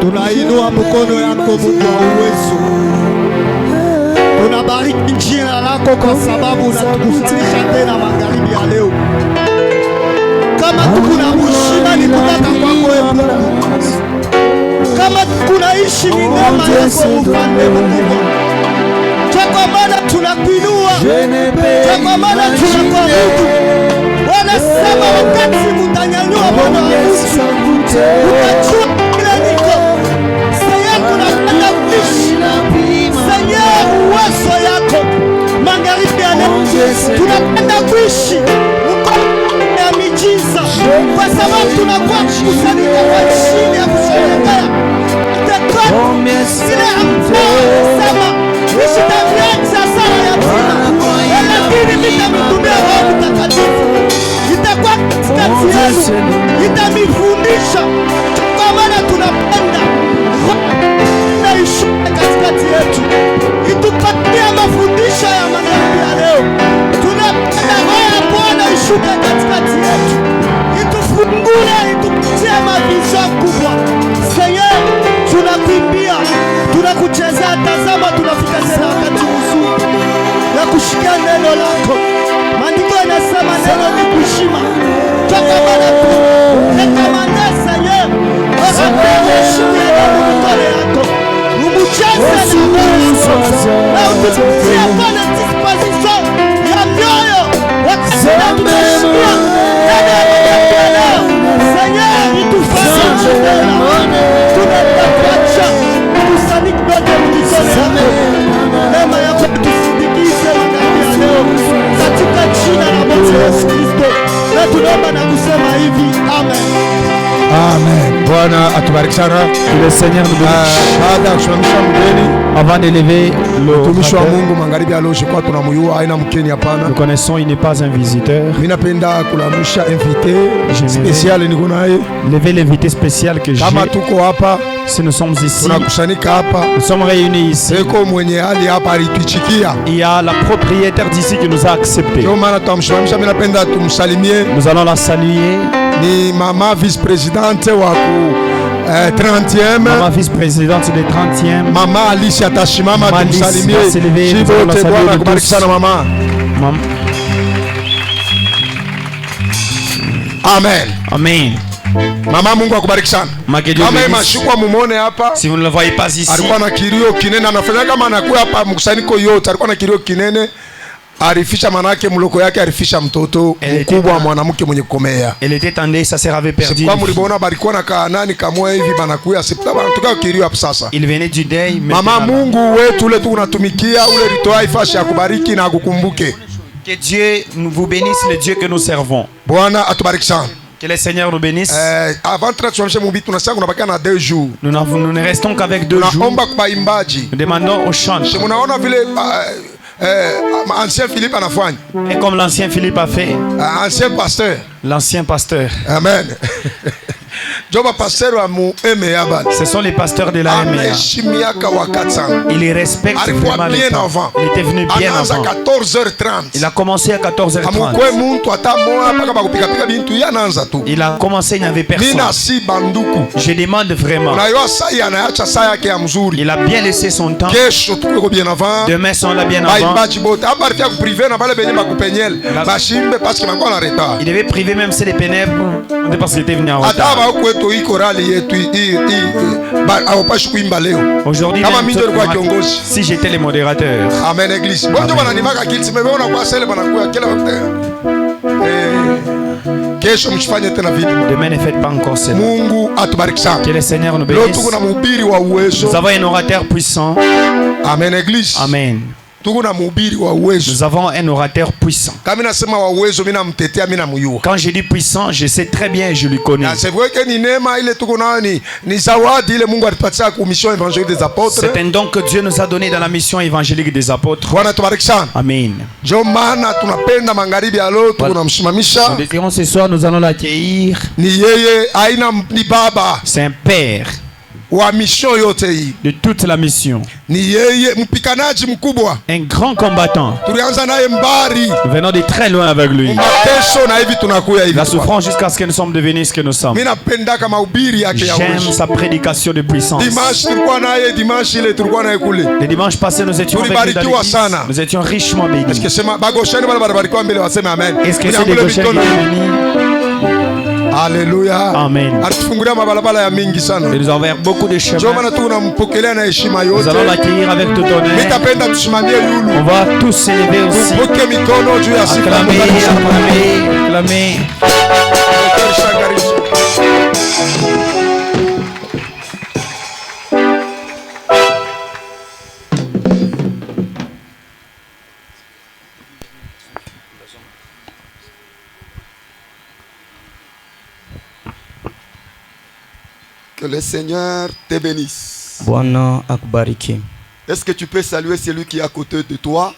Tunainua mkono yako Mungu wa uwezo. Tunabariki jina lako kwa sababu unatukusanyisha tena magharibi ya leo. Kama kuna mshima ni kutoka kwako wewe Mungu. Kama kunaishi ni neema yako Mfalme mkubwa. Kwa maana tunakuinua, kwa maana tunakuabudu. Wanasema wakati mtanyanyua Bwana wa Yesu, utajua kile niko. Sasa tunapenda kuishi. Sasa uwezo yako magharibi ya leo. Tunapenda kuishi ya miujiza kwa sababu tunakuwa kusanyika kwa chini ya kusherehekea. Ile ambayo Nishitaviacha sana ya tina. Lakini nitamitumia Roho Mtakatifu. Itakuwa katikati yetu. Itamifundisha. Kwa maana tunapenda na ishuke katikati yetu. Itupatia mafundisho ya magharibi ya leo. Tunapenda Roho ya Bwana ishuke katikati yetu. Itufungule, itupatie mavizio kubwa. Seigneur, tunakuimbia, tunakuchezea. Tazama tunafika tena wakati mzuri na kushikia neno lako. Maandiko yanasema neno ni kushima. Toka bana tu. Rekamanda Seigneur. Akapewe shule na mkutole yako. Umucheze na mkutole. Na utukutia pale disposition ya mioyo. Wakasina tunashia. Nene ya Seigneur, itufanya tena. Tunatapacha. Kusaniki yote mkutole yako. Neema yako tusindikize wakati ya leo. Katika jina la Bwana Yesu Kristo. Na tunaomba na kusema hivi. Amen. Amen. Bwana atubariki sana. Le Seigneur nous bénisse. Baada ya kusimamisha mgeni, Avant d'élever le mtumishi wa rabbin, Mungu magharibi ya leo kwa tunamuyua aina mkeni hapana. nous connaissons, il n'est pas un visiteur. Mimi napenda kulamusha invité spécial niko naye. Lever l'invité spécial que j'ai. Kama tuko hapa, Si nous sommes ici, tunakusanyika hapa. nous sommes réunis ici. Eko mwenye hali hapa alituichikia. Il y a la propriétaire d'ici qui nous a acceptés. Ndio maana tutamshimamisha. Mimi napenda tumsalimie. Nous allons la saluer. Ni mama vice-présidente wa ku 30e. Mama vice-présidente des 30e. Mama Alicia Tashimama, Mama Alice tumsalimie. va s'élever, Jibo nous allons la te saluer Bwana de kubariki tous. sana mama. Amen. Amen. Mama, Mungu akubariki sana. Kama mashukwa mumone hapa. Si vous ne le voyez pas ici, Alikuwa na kilio kinene, anafanya kama anakuwa hapa mkusanyiko yote. Alikuwa na kilio kinene. Arifisha manake mloko yake, arifisha mtoto mkubwa mwanamke mwenye kukomea. elle était tendue, sa sœur avait perdu. Kwa mliboona barikuwa na kaanani kamwe hivi banakuya sipita banatoka kilio hapo sasa. Il venait du deuil. Mama, Mungu wetu ule tu unatumikia ule ritoa ifashi ya kubariki na akukumbuke. Que Dieu vous bénisse, le Dieu que nous servons. Bwana atubariki sana. Que le Seigneur nous bénisse. Avant tunatusomesha mubiti tunasema kunabakia na 2 jours. Nous ne restons qu'avec 2 jours. Tunaomba kwa imbaji. Nous demandons aux chants. Mnaona vile ancien Philippe anafanya. Et comme l'ancien Philippe a fait. Ancien pasteur. L'ancien pasteur. Amen. Ce sont les pasteurs de la MEA. Il respectent vraiment le temps. Il était venu bien avant. Il a commencé à 14h30. Il a commencé, il n'y avait personne. Je demande vraiment. Il a bien laissé son temps. Demain, on l'a bien avant. Il devait priver même si les pénèbres. Parce qu'il était venu en retard. Aujourd'hui, si j'étais le modérateur. Amen, église. Demain, ne faites pas encore cela. Que le Seigneur nous bénisse. Nous avons un orateur puissant. Amen, église. Amen. Nous avons un orateur puissant. Quand je dis puissant, je sais très bien, je lui connais. C'est un don que Dieu nous a donné dans la mission évangélique des apôtres. Amen. Nous dirons ce soir, nous allons l'accueillir. C'est un père. wa mission yote hii. De toute la mission. Ni yeye mpiganaji mkubwa. Un grand combattant. Tulianza naye mbari. Nous venons de très loin avec lui. Mateso na hivi tunakuya hivi. La souffrance jusqu'à ce que nous sommes devenus ce que nous sommes. Mimi napenda kama mahubiri yake ya uwezo. J'aime sa prédication de puissance. Dimanche tulikuwa naye, dimanche ile tulikuwa naye kule. Le dimanche passé nous étions avec lui dans l'église. Nous étions richement bénis. Est-ce que sema bagoshani bale barabarikiwa mbele waseme amen. Est-ce que c'est des Goshani bénis? Alléluia. Amen. Atufungulia mabalabala ya mingi sana. Il nous a ouvert beaucoup de chemins. Njoo maana tunampokelea na heshima yote. Nous allons l'accueillir avec tout honneur. Nitapenda tusimamie yulu. On va tous s'élever aussi. Tupoke mikono juu ya sifa. Acclamer, acclamer, acclamer. Que le Seigneur te bénisse. Bwana akubariki. Est-ce que tu peux saluer celui qui est à côté de toi?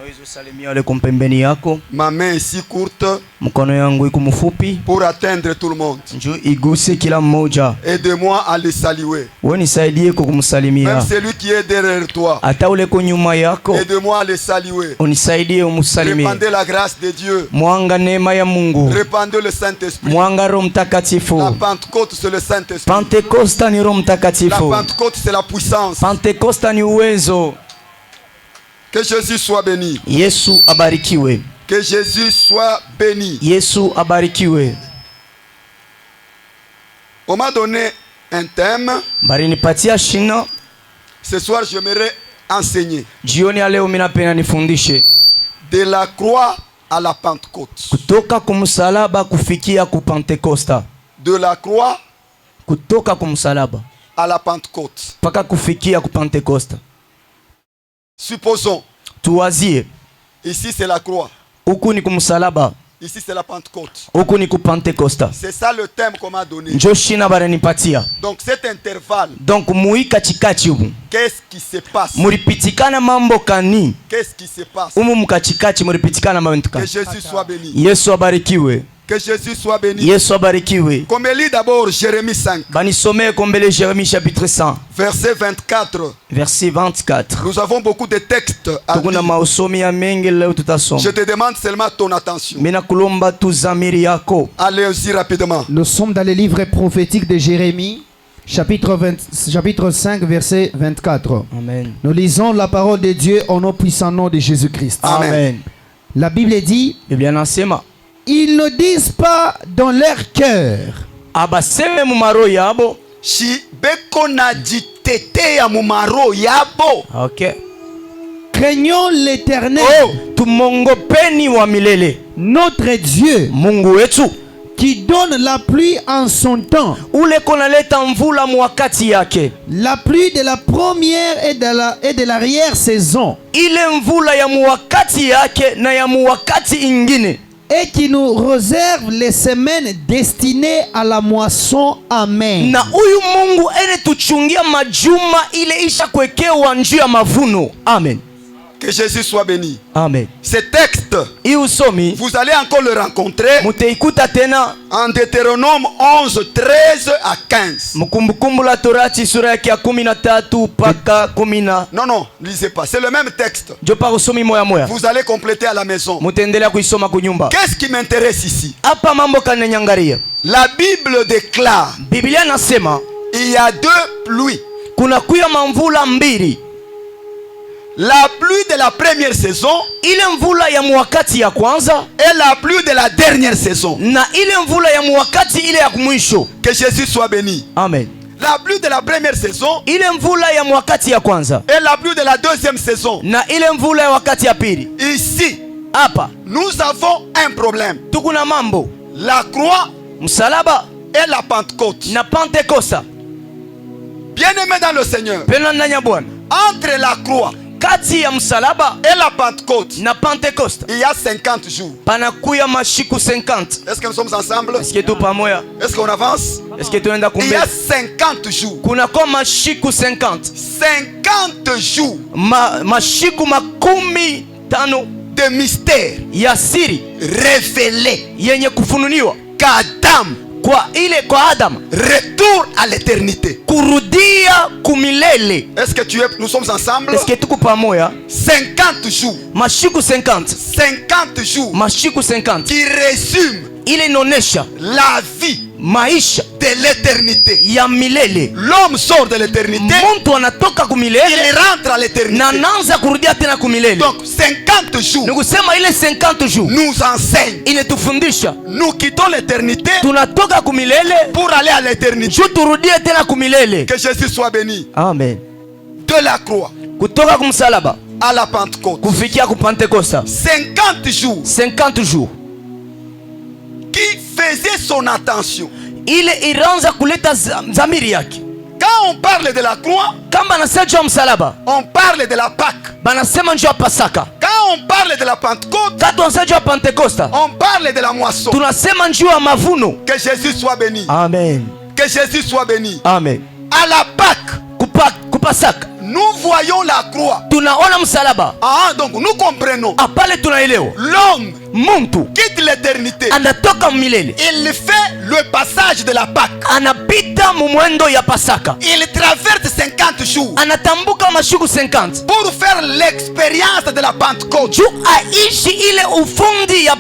Unaweza usalimia wale kumpembeni yako. Ma main est si courte Mkono yangu iko mfupi pour atteindre tout le monde. njoo iguse kila mmoja. Aide-moi à le saluer. Wewe nisaidie kwa Même kumsalimia. celui qui est derrière toi. Hata ule kwa nyuma yako Aide-moi à le saluer. unisaidie umsalimie. Répandez la grâce de Dieu. Mwanga neema ya Mungu. Répandez le Saint-Esprit. Mwanga Roho Mtakatifu. La Pentecôte, c'est le Saint-Esprit. Pentekosta ni Roho La Mtakatifu. Pentecôte, c'est la puissance. Pentekosta ni uwezo. Que Jésus soit béni. Yesu abarikiwe. Que Jésus soit béni. Yesu abarikiwe. On m'a donné un thème. Barinipatia shina. Ce soir, j'aimerais enseigner. Jioni ya leo mimi napenda nifundishe De la croix à la Pentecôte. kutoka kumsalaba kufikia ku Pentekosta. De la croix Kutoka kumsalaba à la Pentecôte. mpaka kufikia ku Pentekosta. Supposons, Tuwazie, ici c'est la croix. huku ni kumsalaba, Ici c'est la Pentecôte. huku ni ku Pentekosta. C'est ça le thème qu'on m'a donné. Njo shina baranipatia. Donc cet intervalle, Donc mui katikati humu qu'est-ce qui se passe? muripitikana mambo kani? Qu'est-ce qui se passe? Umu mkatikati muripitikana mambo Que kani? Jésus soit béni. Yesu abarikiwe. Que Jésus soit béni. Yesu abarikiwe. Qu'on me lit d'abord Jérémie 5, Banisome kombele Jérémie chapitre 100 verset 24. verset 24. Nous avons beaucoup de textes à Tukuna lire. mausomi ya mengi leo tutasoma. Je te demande seulement ton attention. Mina kulomba tu zamiri yako. Allez-y rapidement. Nous sommes dans le livre prophétique de Jérémie, chapitre 5, verset 24. Amen. Nous lisons la parole de Dieu au nom puissant nom de Jésus-Christ. Amen. Amen. La Bible dit, Biblia nasema ils ne disent pas dans leur cœur, abaseme mu maro yabo. Shi beko na jitete ya mumaro yabo. Okay. craignons l'Éternel, Oh, tumongopeni wa milele. notre Dieu, Mungu wetu qui donne la pluie en son temps, ule konaleta mvula mwakati yake. la pluie de la première et de l'arrière-saison, Ile mvula ya mwakati yake na ya mwakati ingine. et qui nous réserve les semaines destinées à la moisson. Amen. Na huyu Mungu ene tuchungia majuma ile isha kwekewa njuu ya mavuno. Amen. Que Jésus soit béni. Amen. Ce texte, Hii usomi vous allez encore le rencontrer muteikuta tena en Deutéronome 11, 13 à 15. Mkumbukumbu la Torati sura yake ya 13 mpaka 10. Non, non, lisez pas. C'est le même texte. Jopa usomi moya moya. Vous allez compléter à la maison. Mutaendelea kuisoma kunyumba. Qu'est-ce qui m'intéresse ici? Hapa mambo kanenyangaria. La Bible déclare Biblia nasema il y a deux pluies. kuna kuya mamvula mbili. La pluie de la première saison Ile mvula ya mwakati ya kwanza et la pluie de la dernière saison. na ile mvula ya mwakati ile ya mwisho. Que Jésus soit béni. Amen. La pluie de la première saison Ile mvula ya mwakati ya kwanza et la pluie de la deuxième saison. na ile mvula ya wakati ya pili. Ici, Hapa nous avons un problème. tukuna mambo La croix msalaba et la Pentecôte. na Pentekosta. Bien-aimé dans le Seigneur, Pena nanya Bwana, entre la croix kati ya msalaba et la Pentecôte, na Pentekosta il y a 50 jours. panakuya mashiku 50. Est-ce que nous sommes ensemble? Est-ce que tu pamoja? Est-ce qu'on avance? Est-ce que tuenda Il y a kumbe? 50 jours. Kuna kwa mashiku 50. 50 jours Mashiku makumi tano de mystère ya siri révélé yenye kufunuliwa qu'Adam kwa Adam. Retour à l'éternité. Kurudia kumilele. Est-ce que nous sommes ensemble? Est-ce que tuko pamoja? 50 jours. Mashiku 50. 50 jours. Mashiku 50. Qui résume ile inaonesha la vie, maisha de l'éternité. ya milele. L'homme sort de l'éternité, mtu anatoka kumilele, il rentre à l'éternité, na anaanza kurudia tena kumilele. Donc 50 jours, ni kusema ile 50 jours nous enseigne, inatufundisha nous quittons l'éternité, tunatoka kumilele pour aller à l'éternité. juu turudie tena kumilele. Que Jésus soit béni. Amen. De la croix kutoka kumsalaba à la Pentecôte, kufikia kupentekosta 50 jours, 50 jours qui faisait son attention. ile iraanza kuleta zamiri yake. Quand on parle de la croix, kama anasema juu ya msalaba, on parle de la Pâque. banasema juu ya Pasaka. Quand on parle de la Pentecôte, kama tunasema juu ya Pentekosta, on parle de la moisson. tunasema juu ya mavuno. Que Jésus soit béni. Amen. Que Jésus soit béni. Amen. À la Pâque, kupasaka, nous voyons la croix. tunaona msalaba. Ah, donc nous comprenons. Apale tunaelewa. L'homme muntu quitte l'éternité. anatoka milele. Il fait le passage de la Pâque. Anapita mumwendo ya Pasaka. Il traverse 50 jours. Anatambuka mashuku 50. Pour faire l'expérience de la Pentecôte. Juu aishi ile ufundi ya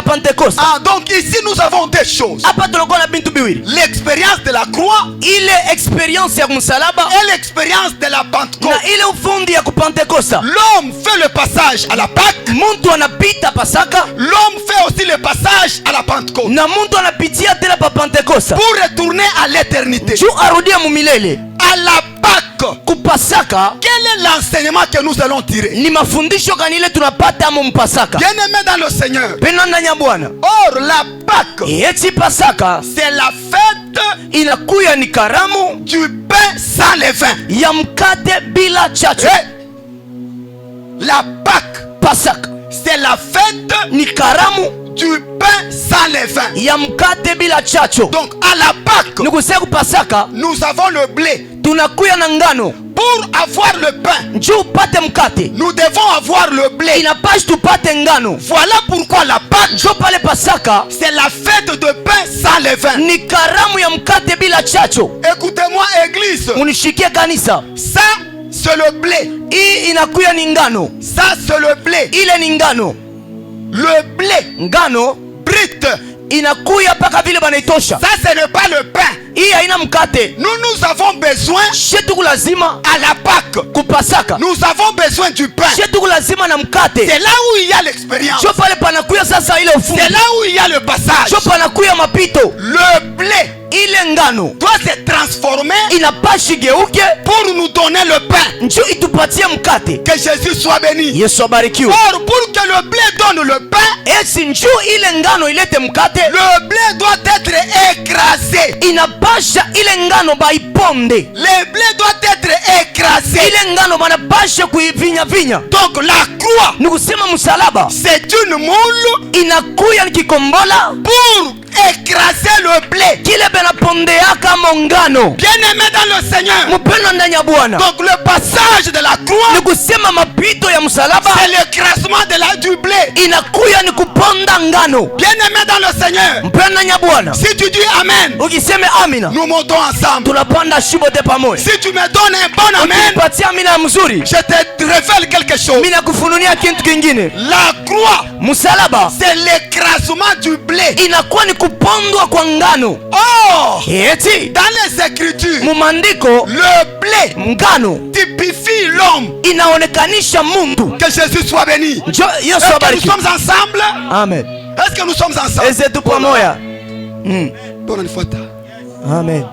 Pentecoste. Ah, donc ici nous avons deux choses. Hapa tunakuwa na bintu biwili. L'expérience de la croix. Ile experience ya msalaba. Et l'expérience de la Pentecôte. Na ile ufundi ya kupentekosta. L'homme fait le passage à la Pâque. Muntu anapita Pasaka. L'homme fait aussi le passage à la Pentecôte. Na muntu anapitia tena pa Pentekosta. Pour retourner à l'éternité. Juu arudia mumilele. À la Pâque. Kupasaka. Quel est l'enseignement que nous allons tirer? Ni mafundisho gani ile tunapata mu Pasaka? Bien-aimé dans le Seigneur. Pena ndani ya Bwana. Or la Pâque. Eti Pasaka. C'est la fête. Inakuya ni karamu. Du pain sans levain. Ya mkate bila chachu. La Pâque. Pasaka. C'est la fête. Ni karamu. Du pain sans levain. Ya mkate bila chacho. Donc à la Pâque, Pasaka, nous avons le blé. Tunakuya na ngano. Pour avoir le pain, njoo upate mkate, nous devons avoir le blé. inapaswa tupate ngano. Voilà pourquoi la Pâque, njoo pale Pasaka, c'est la fête de pain sans levain. ni karamu ya mkate bila chacho. Écoutez-moi église, Munishikie kanisa, ça c'est le blé. hii inakuya ni ngano. Ça c'est le blé. Ile ni ngano. Le blé, ngano brut, inakuya paka vile banaitosha. ça ce n'est pas le pain. Hii haina mkate. Nous avons besoin shetu lazima à la Pâque. Kupasaka, nous avons besoin du pain. shetu lazima na mkate. C'est là où il y a l'expérience. Njoo pale panakuya sasa ile ufundi. C'est là où il y a le passage. Njoo panakuya mapito. Le blé, ile ngano doit se transformer, inapashi geuke pour nous donner le pain. njoo itupatie mkate. Que Jésus soit béni. Yesu abarikiwe. Or pour que le blé donne le pain, esi njoo ile ngano ilete mkate, le blé doit être écrasé. inapasha ile ngano baiponde. Le blé doit être écrasé. Ile ngano banapasha kuivinya vinya. Donc la croix, ni kusema msalaba, c'est une moule inakuya ni kikombola pour écraser le blé. kile benapondeaka mongano. Bien-aimé dans le Seigneur. Mpendwa ndani ya Bwana, Donc le passage de la croix, ni kusema mapito ya msalaba, c'est l'écrasement du blé. inakuya ni kuponda ngano. Bien-aimé dans le Seigneur. Mpendwa ndani ya Bwana, Si tu dis Amen, ukiseme amina, nous montons ensemble. tunapanda shibote pamoja. Si tu me donnes un bon Amen, Ukinipatia amina mzuri, je te révèle quelque chose. mimi nakufunulia kitu kingine. La croix, Msalaba c'est l'écrasement du blé. inakuwa ni kupondwa kwa ngano. Or, Eti dans les Écritures, mumandiko, le blé ngano typifie l'homme. inaonekanisha Mungu. Que Jésus soit béni. Njoo Yesu Est-ce que nous abarikiwe. sommes ensemble? Amen. Est-ce que nous sommes ensemble? Ese tu pamoja. Amen.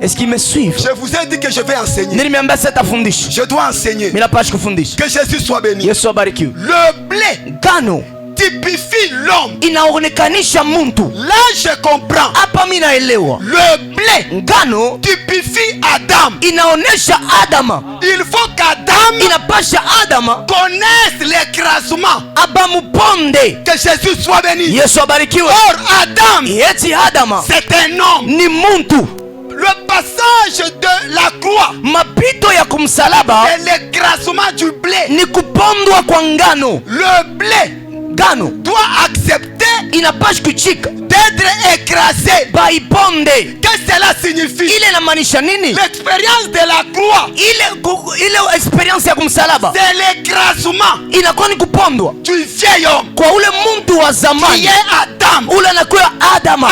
Est-ce qu'ils me suivent? Je vous ai dit que je vais enseigner. Nilimeambia sitafundisha. Je dois enseigner. Mimi napaswa kufundisha. Que Jésus soit béni. Yesu abarikiwe. Le blé Ngano typifie l'homme. inaonekanisha Mungu. Là, je comprends. Hapa mimi naelewa. Le blé Ngano typifie Adam. inaonesha Adama. Il faut qu'Adam Inapasha Adama connaisse l'écrasement. abamuponde. Que Jésus soit béni. Yesu abarikiwe. Or, Adam, Eti Adama c'est un homme. ni muntu. Le passage de la croix, Mapito ya kumsalaba c'est l'écrasement du blé. ni kupondwa kwa ngano. Le blé Ngano doit accepter inapasha kuchika d'être écrasé. baiponde. Qu'est-ce que cela signifie? Ile inamaanisha nini? L'expérience de la croix, Ile experience ya kumsalaba c'est l'écrasement inakuwa ni kupondwa du vieil homme kwa ule muntu wa qui zamani, est Adam. ule anakuwa Adama.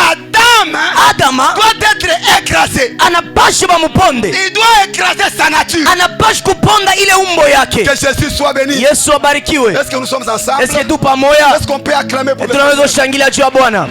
Adama doit être écrasé. anapasha bamuponde, Il doit écraser sa nature. anapasha kuponda ile umbo yake. Que Jésus soit béni. Yesu abarikiwe. Est-ce que nous sommes ensemble? Eske tu pamoja? Est-ce qu'on peut acclamer pour le Tunaweza Seigneur? kushangilia juu ya Bwana.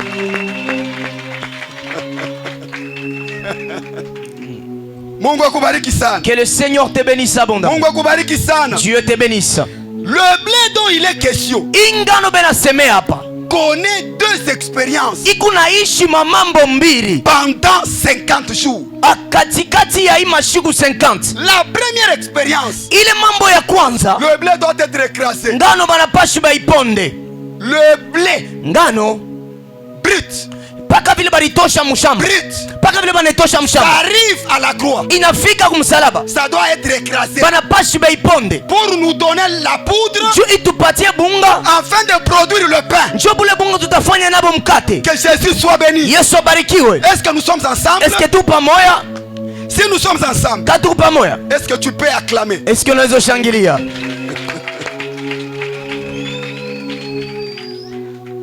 Mungu akubariki sana. Que le Seigneur te bénisse abondamment. Mungu akubariki sana. Dieu te bénisse. Le blé dont il est question Ingano benaseme hapa connaît deux expériences ikunaishi mamambo mbili pendant 50 jours. katikati ya hii mashiku 50. La première expérience, Ile mambo ya kwanza, le blé doit être écrasé. ngano banapashi baiponde. Le blé Ngano brut, paka vile balitosha mshamba, brut, paka vile banatosha mshamba, arrive à la croix. inafika kumsalaba, Ça doit être écrasé banapashi baiponde pour nous donner la poudre juu itupatie bunga, afin de produire le pain. njoo bule bunga tutafanya nabo mkate. Que Jésus soit béni. Yesu abarikiwe. Est-ce que nous sommes ensemble? Eske tu pamoja? Si nous sommes ensemble, Katuko pamoja? est-ce que tu peux acclamer? Eske unaweza shangilia?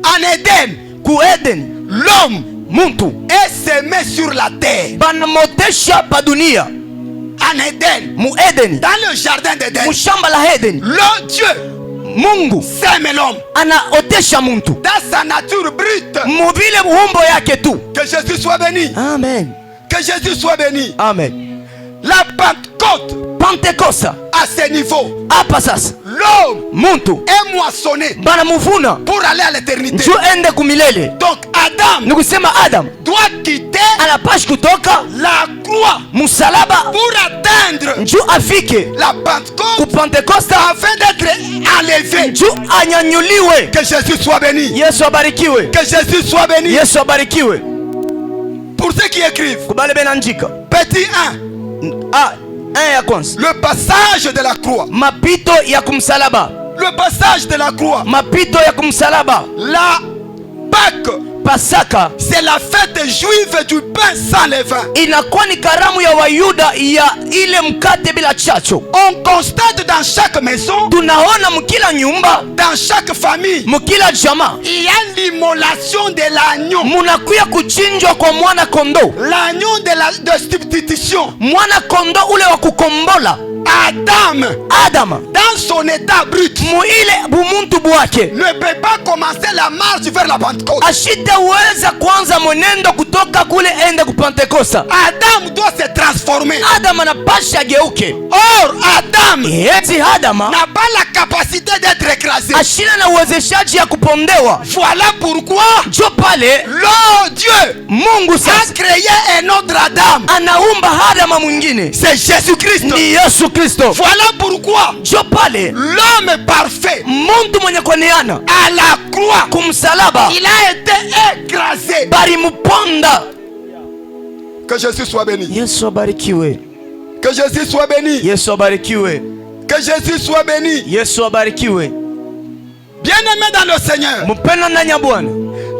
En Éden, Ku Eden l'homme muntu est semé sur la terre. banamotesha pa dunia. En Éden, Mu Eden, dans le jardin d'Éden, mushamba la Eden, le Dieu Mungu sème l'homme anaotesha muntu dans sa nature brute. muvile umbo yake tu. Que Jésus soit béni. Amen. Que Jésus soit béni. Amen. La Pentecôte, Pentekosta à ce niveau, hapa sasa l'homme muntu est moissonné banamuvuna pour aller à l'éternité. njoo ende kumilele. Donc Adam Nikusema Adam doit quitter anapashi kutoka la croix msalaba pour atteindre njoo afike la ku Pentecôte Pentekosta afin d'être enlevé. njoo anyanyuliwe. Que Jésus soit béni. Yesu abarikiwe. Que Jésus soit béni. Yesu abarikiwe. Pour ceux qui écrivent, Kubale benandika petit 1, ya kwanza, le passage de la croix. mapito ya kumsalaba, Le passage de la croix. mapito ya kumsalaba. La Pâque, Pasaka c'est la fête juive du pain sans levain. inakuwa ni karamu ya Wayuda ya ile mkate bila chacho. On constate dans chaque maison, Tunaona mkila nyumba, dans chaque famille, mkila jamaa il y a l'immolation de l'agneau. munakuya kuchinjwa kwa mwana kondo, L'agneau de substitution. mwana kondo ule wa kukombola. Adam dans son état brut, muile bumuntu bwake ne peut pas commencer la marche vers la Pentecôte. ashitaweza kuanza mwenendo kutoka kule ende ku Pentekosta. Adam doit se transformer. Adam anapasha ageuke. Or, Adam eti Adama n'a pas la capacité d'être écrasé. ashina na uwezeshaji ya kupondewa. Voilà pourquoi Jo pale le Dieu Mungu a sasa créé un autre Adam. anaumba Adama mwingine, C'est Jésus-Christ. ni Yesu Kristo. Voilà pourquoi Jo pale l'homme parfait muntu mwenye kuoneana à la croix, kumsalaba il a été écrasé. bari muponda. Que Jésus soit béni. Yesu abarikiwe. Que Jésus soit béni. Yesu abarikiwe. Que Jésus soit béni. Yesu abarikiwe. Bien-aimé dans le Seigneur, Mpendwa ndani ya Bwana,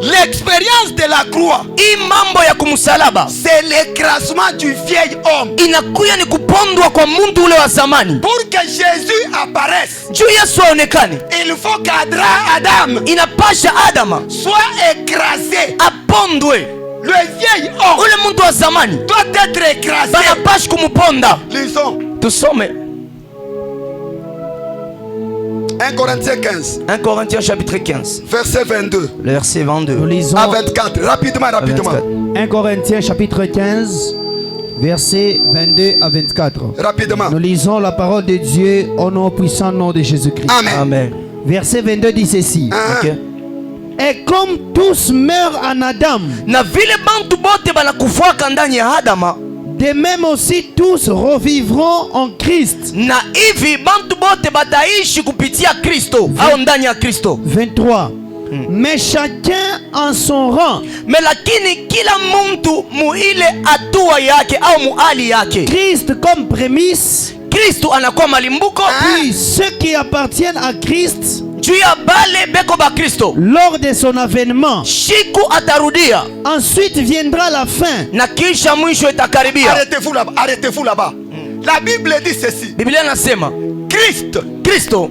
l'expérience de la croix, hii mambo ya kumsalaba c'est l'écrasement du vieil homme. inakuya ni kupondwa kwa muntu ule wa zamani. Pour que Jésus apparaisse, Juu Yesu aonekane, il faut qu'Adam inapasha Adama soit écrasé. apondwe. Le vieil homme Ule muntu wa zamani doit être écrasé. banapashi kumuponda. Lisons Tusome 1 Corinthiens 15, 1 Corinthiens chapitre 15, verset 22 le verset 22. Nous lisons à 24. Rapidement, rapidement. 1 Corinthiens chapitre 15, versets 22 à 24. Rapidement. Nous lisons la parole de Dieu au nom puissant nom de Jésus-Christ. Amen. Amen. Verset 22 dit ceci. Hein? Ok. Et comme tous meurent en Adam, Na vile bantu bote banakufuaka ndani ya Adama, de même aussi tous revivront en Christ. na hivi bantu bote bataishi kupitia Kristo au ndani ya Kristo. 23. Mais chacun en son rang. Me lakini kila muntu muile hatua yake au muali yake. Christ comme prémisse. Kristo anakuwa malimbuko, Puis ceux qui appartiennent à Christ juu ya bale beko ba Kristo lors de son avènement. Shiku atarudia. Ensuite viendra la fin. Na kisha mwisho itakaribia. Arrêtez-vous là-bas. Arrêtez-vous là-bas. La Bible dit ceci. Biblia nasema Kristo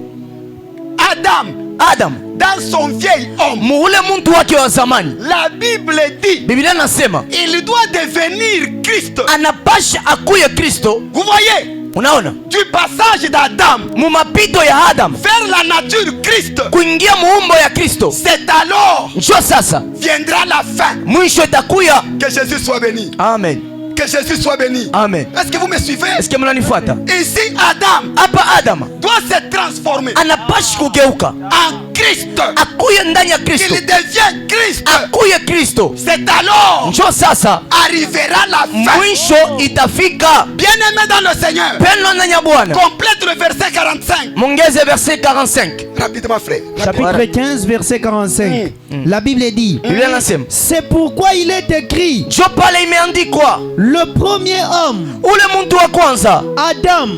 Adam dans son vieil homme, muule muntu wake wa zamani, la Bible dit Biblia nasema il doit devenir Christ. Anapasha akuye Kristo. Vous voyez? Unaona? Du passage d'Adam mu mapito ya Adam vers la nature Christ, kuingia muumbo ya Kristo, c'est alors njo sasa viendra la fin. mwisho itakuya. Que Jésus soit béni. Amen. Que Jésus soit béni. Amen. Est-ce que vous me suivez? Est-ce que mnanifuata? Ici Adam Hapa Adam doit se transformer anapashi kugeuka en Christ. akuye ndani ya Kristo, Il devient Christ. akuye Kristo. C'est alors Njo sasa arrivera la fin. mwisho itafika. Bien-aimé dans le Seigneur, Pendo ndani ya Bwana. complète le verset 45. Mongeze verset 45. Rapidement, frère. Chapitre 15, verset 45. La Bible dit, Biblia nasema c'est pourquoi il est écrit, njo pale imeandikwa le premier homme, ule muntu wa kwanza Adam,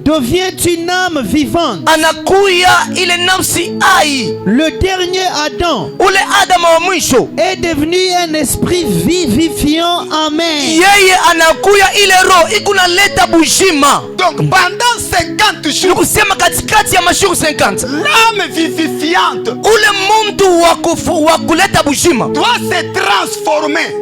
devient une âme vivante. anakuya ile nafsi ai. Le dernier Adam Ule Adam wa mwisho est devenu un esprit vivifiant. Amen. yeye anakuya ile roho ikunaleta bujima. Donc pendant 50 jours, Nikusema katikati ya mashuru 50 l'âme vivifiante ule muntu wa kuleta bujima doit se transformer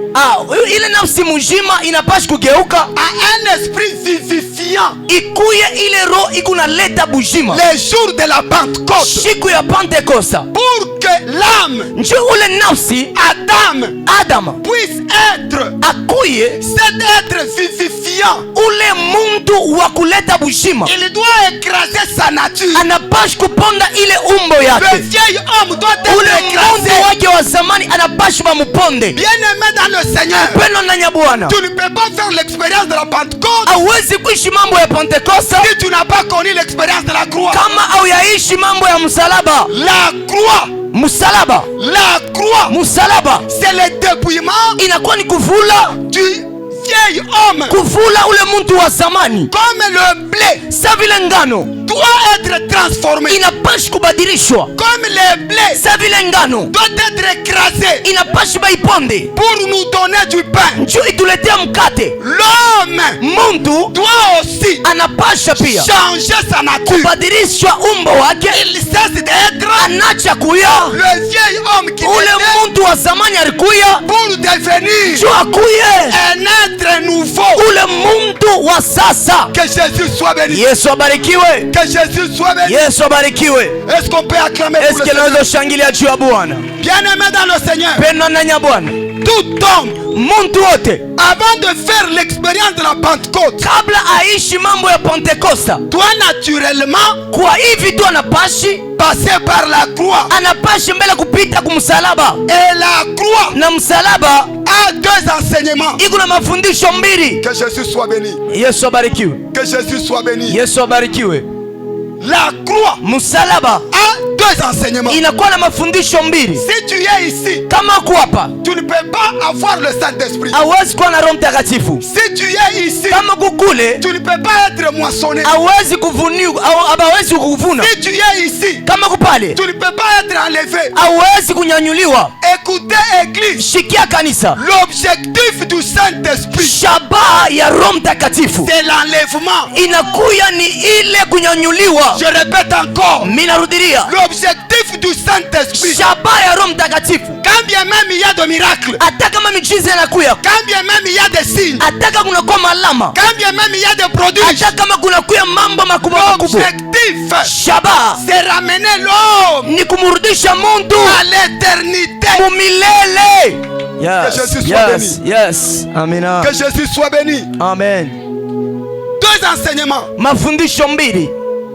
ile nafsi mujima inapashi kugeuka à un esprit vivifiant. ikuye ile roho ikunaleta bujima Les jours de la Pentecôte, siku ya Pentekosta, pour que l'âme njo ule nafsi Adam puisse être akuye cet être vivifiant. ule muntu wa kuleta bujima. Il doit écraser sa nature. Anapashi kuponda ile umbo Le yake. vieil homme doit être Ule muntu écrasé. wake wa zamani anapashi bamuponde. Bien-aimé dans le Seigneur, Pendo ndani ya Bwana, tu ne peux pas faire l'expérience de la Pentecôte hauwezi kuishi mambo ya Pentekosta si tu n'as pas connu l'expérience de la croix. kama hauyaishi mambo ya msalaba. La croix, Msalaba, msalaba c'est le dépouillement inakuwa ni kuvula du vieil homme. kuvula ule muntu wa zamani. Comme le blé Sa vile ngano doit être transformé, inapashi kubadilishwa, comme le blé sa vile ngano doit être écrasé inapashi baiponde pour nous donner du pain. njo ituletea mkate. L'homme Muntu doit aussi anapasha pia changer sa nature. kubadilishwa umbo wake, Il cesse d'être anacha kuya le vieil homme qui ule était muntu wa zamani alikuya pour devenir njo akuye un être nouveau. ule muntu wa sasa. Que Jésus soit béni. Yesu abarikiwe, Que Jésus soit béni. Yesu abarikiwe. Est-ce qu'on peut acclamer pour le Eske Seigneur? naweza shangilia juu ya Bwana? Bien-aimé dans le Seigneur, Pendo ndani ya Bwana, tout homme, muntu wote avant de faire l'expérience de la Pentecôte, kabla aishi mambo ya Pentekosta, doit naturellement kwa hivi tu anapashi passer par la croix. anapashi mbele kupita kumsalaba, Et la croix na msalaba a deux enseignements. iko na mafundisho mbili. Que Jésus soit béni. Yesu abarikiwe, Que Jésus soit béni. Yesu abarikiwe. La croix Msalaba a deux enseignements. inakuwa na mafundisho mbili. Si tu es ici, Kama kuapa tu ne peux pas avoir le Saint-Esprit. hawezi kuwa na Roho Mtakatifu. Si tu es ici, Kama kukule tu ne peux pas être moissonné. hawezi kuvuniwa, hawezi kuvuna. Si tu es ici, Kama kupale tu ne peux pas être enlevé. hawezi kunyanyuliwa. Écoutez, Église, Shikia kanisa, l'objectif du Saint-Esprit, shabaha ya Roho Mtakatifu c'est l'enlèvement. inakuya ni ile kunyanyuliwa. Je répète encore, Minarudilia, l'objectif du Saint-Esprit, shabaha ya Roho Mtakatifu, quand bien même il y a de miracles, hata kama miujiza inakuya, quand bien même il y a des signes, hata kama kunakuwa malama, quand bien même il y a des prodiges, hata kama kunakuya mambo makubwa makubwa, l'objectif, shabaha c'est ramener l'homme ni kumurudisha muntu à l'éternité. mumilele. Que Jésus soit béni. Yes. Amina. Que Jésus soit béni. Amen. Deux enseignements. Mafundisho mbili.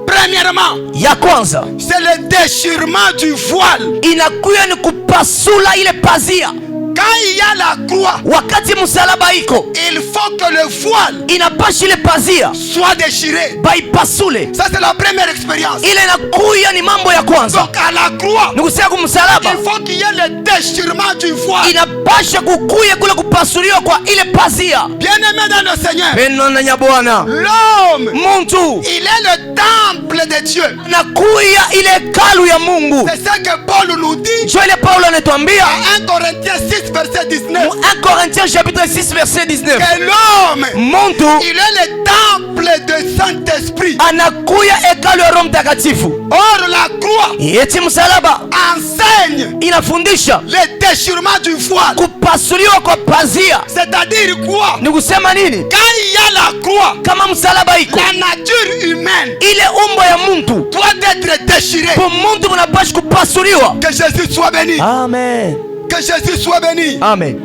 Premièrement, Ya kwanza c'est le déchirement du voile. inakuya ni kupasula ile pazia. Quand il y a la croix, wakati msalaba iko, il faut que le voile inapashi ile pazia soit déchiré. baipasule. Ça c'est la première expérience. Ile inakuya ni mambo ya kwanza. Donc à la croix, Ni kusema kumsalaba il faut qu'il y ait le déchirement du voile. inapasha kukuya kule kupasuliwa kwa ile pazia. Bien-aimé dans le Seigneur, Pendo na Bwana, l'homme, muntu il est le temple de Dieu. nakuya ile hekalu ya Mungu. C'est ça que Paul nous dit Ndio ile Paulo anatuambia à 1 Corinthiens 6 verset 19. 1 Corinthiens chapitre 6 verset 19. Que l'homme, Muntu il est le temple de Saint-Esprit. anakuya hekalu ya Roho Mtakatifu. Or la croix Eti msalaba enseigne inafundisha le déchirement du voile. kupasuliwa kwa pazia. C'est-à-dire quoi? Ni kusema nini? Quand il y a la croix, Kama msalaba iko, la nature humaine ile umbo ya muntu doit être déchirée. kwa muntu munapashi kupasuliwa. Que Jésus soit béni. Amen. Que Jésus soit béni. Amen.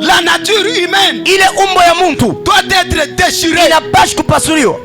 La nature humaine Ile umbo ya muntu doit être déchirée. inapashi kupasuliwa.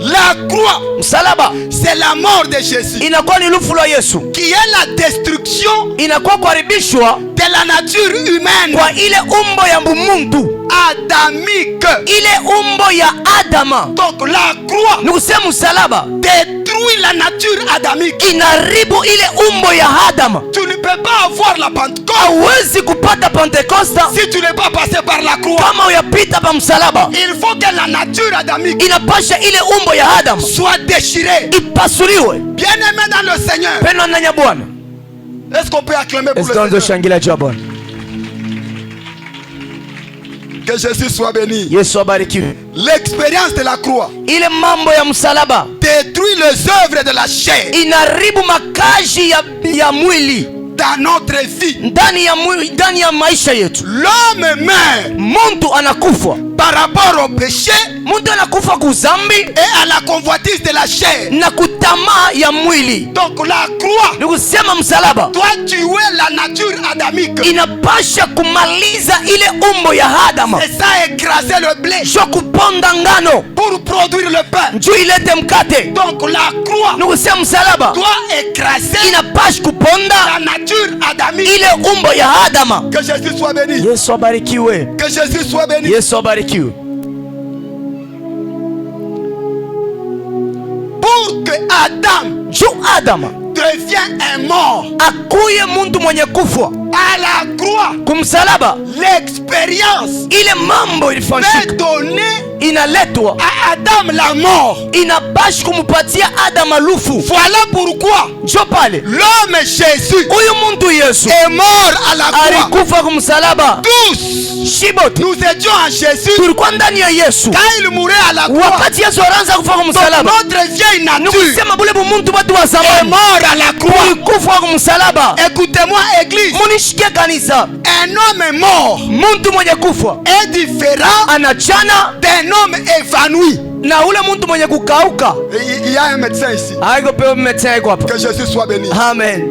La croix, Msalaba c'est la mort de Jésus, inakuwa ni lufu la Yesu, qui est la destruction inakuwa kuharibishwa de la nature humaine kwa ile umbo ya muntu, adamique. ile umbo ya Adama. Donc la croix Ni kusema msalaba détruit la nature adamique. inaribu ile umbo ya Adama. Tu ne peux pas avoir la Pentecôte Hawezi kupata Pentekosta si tu n'es pas passé par la croix. kama uyapita pa msalaba. Il faut que la nature adamique Inapasha ile umbo ya Adama soit déchirée. ipasuliwe. Bien-aimé dans le Seigneur, Pendo na Bwana, est-ce qu'on peut acclamer pour le esikao Seigneur? shangilia juu ya Bwana. Que Jésus soit béni. Yesu abarikiwe. L'expérience de la croix Ile mambo ya msalaba détruit les œuvres de la chair inaribu makazi ya mwili dans notre vie. ndani ya maisha yetu. L'homme meurt Muntu anakufa, par rapport au péché muntu anakufa kuzambi et à la convoitise de la chair. na kutamaa ya mwili. Donc la croix Ni kusema msalaba doit tuer la nature adamique. inapasha kumaliza ile umbo ya Adama, C'est ça, écraser le blé sio kuponda ngano pour produire le pain. njoo ilete mkate. Donc la croix Ni kusema msalaba doit écraser inapasha kuponda la nature adamique. ile umbo ya Adama. Que Jésus soit béni. Yesu abarikiwe. Que Jésus soit béni. Yesu abarikiwe. Pour que Adam Juu Adama devient un mort, akuye muntu mwenye kufa à la croix, kumsalaba, l'expérience ile mambo est ilifanyika donnée inaletwa, à Adam la mort. inapashi kumupatia Adama lufu. Voilà pourquoi Njo pale l'homme Jésus huyu muntu Yesu est mort à la croix. alikufa kumsalaba. Tous, Shibote nous étions en Jésus tulikuwa ndani ya Yesu quand il mourait à la croix. wakati Yesu alianza kufa Donc kumsalaba. notre vieille nature Nikusema bule bumuntu batu wa est zamani mort à la croix. ulikufa kumsalaba. Écoutez-moi, église. Munishikie kanisa, Un homme mort muntu mwenye kufa est différent anachana d'un homme évanoui. na ule muntu mwenye kukauka. Il y a un médecin ici. Haiko pewe médecin iko hapa. Que Jésus soit béni. Amen.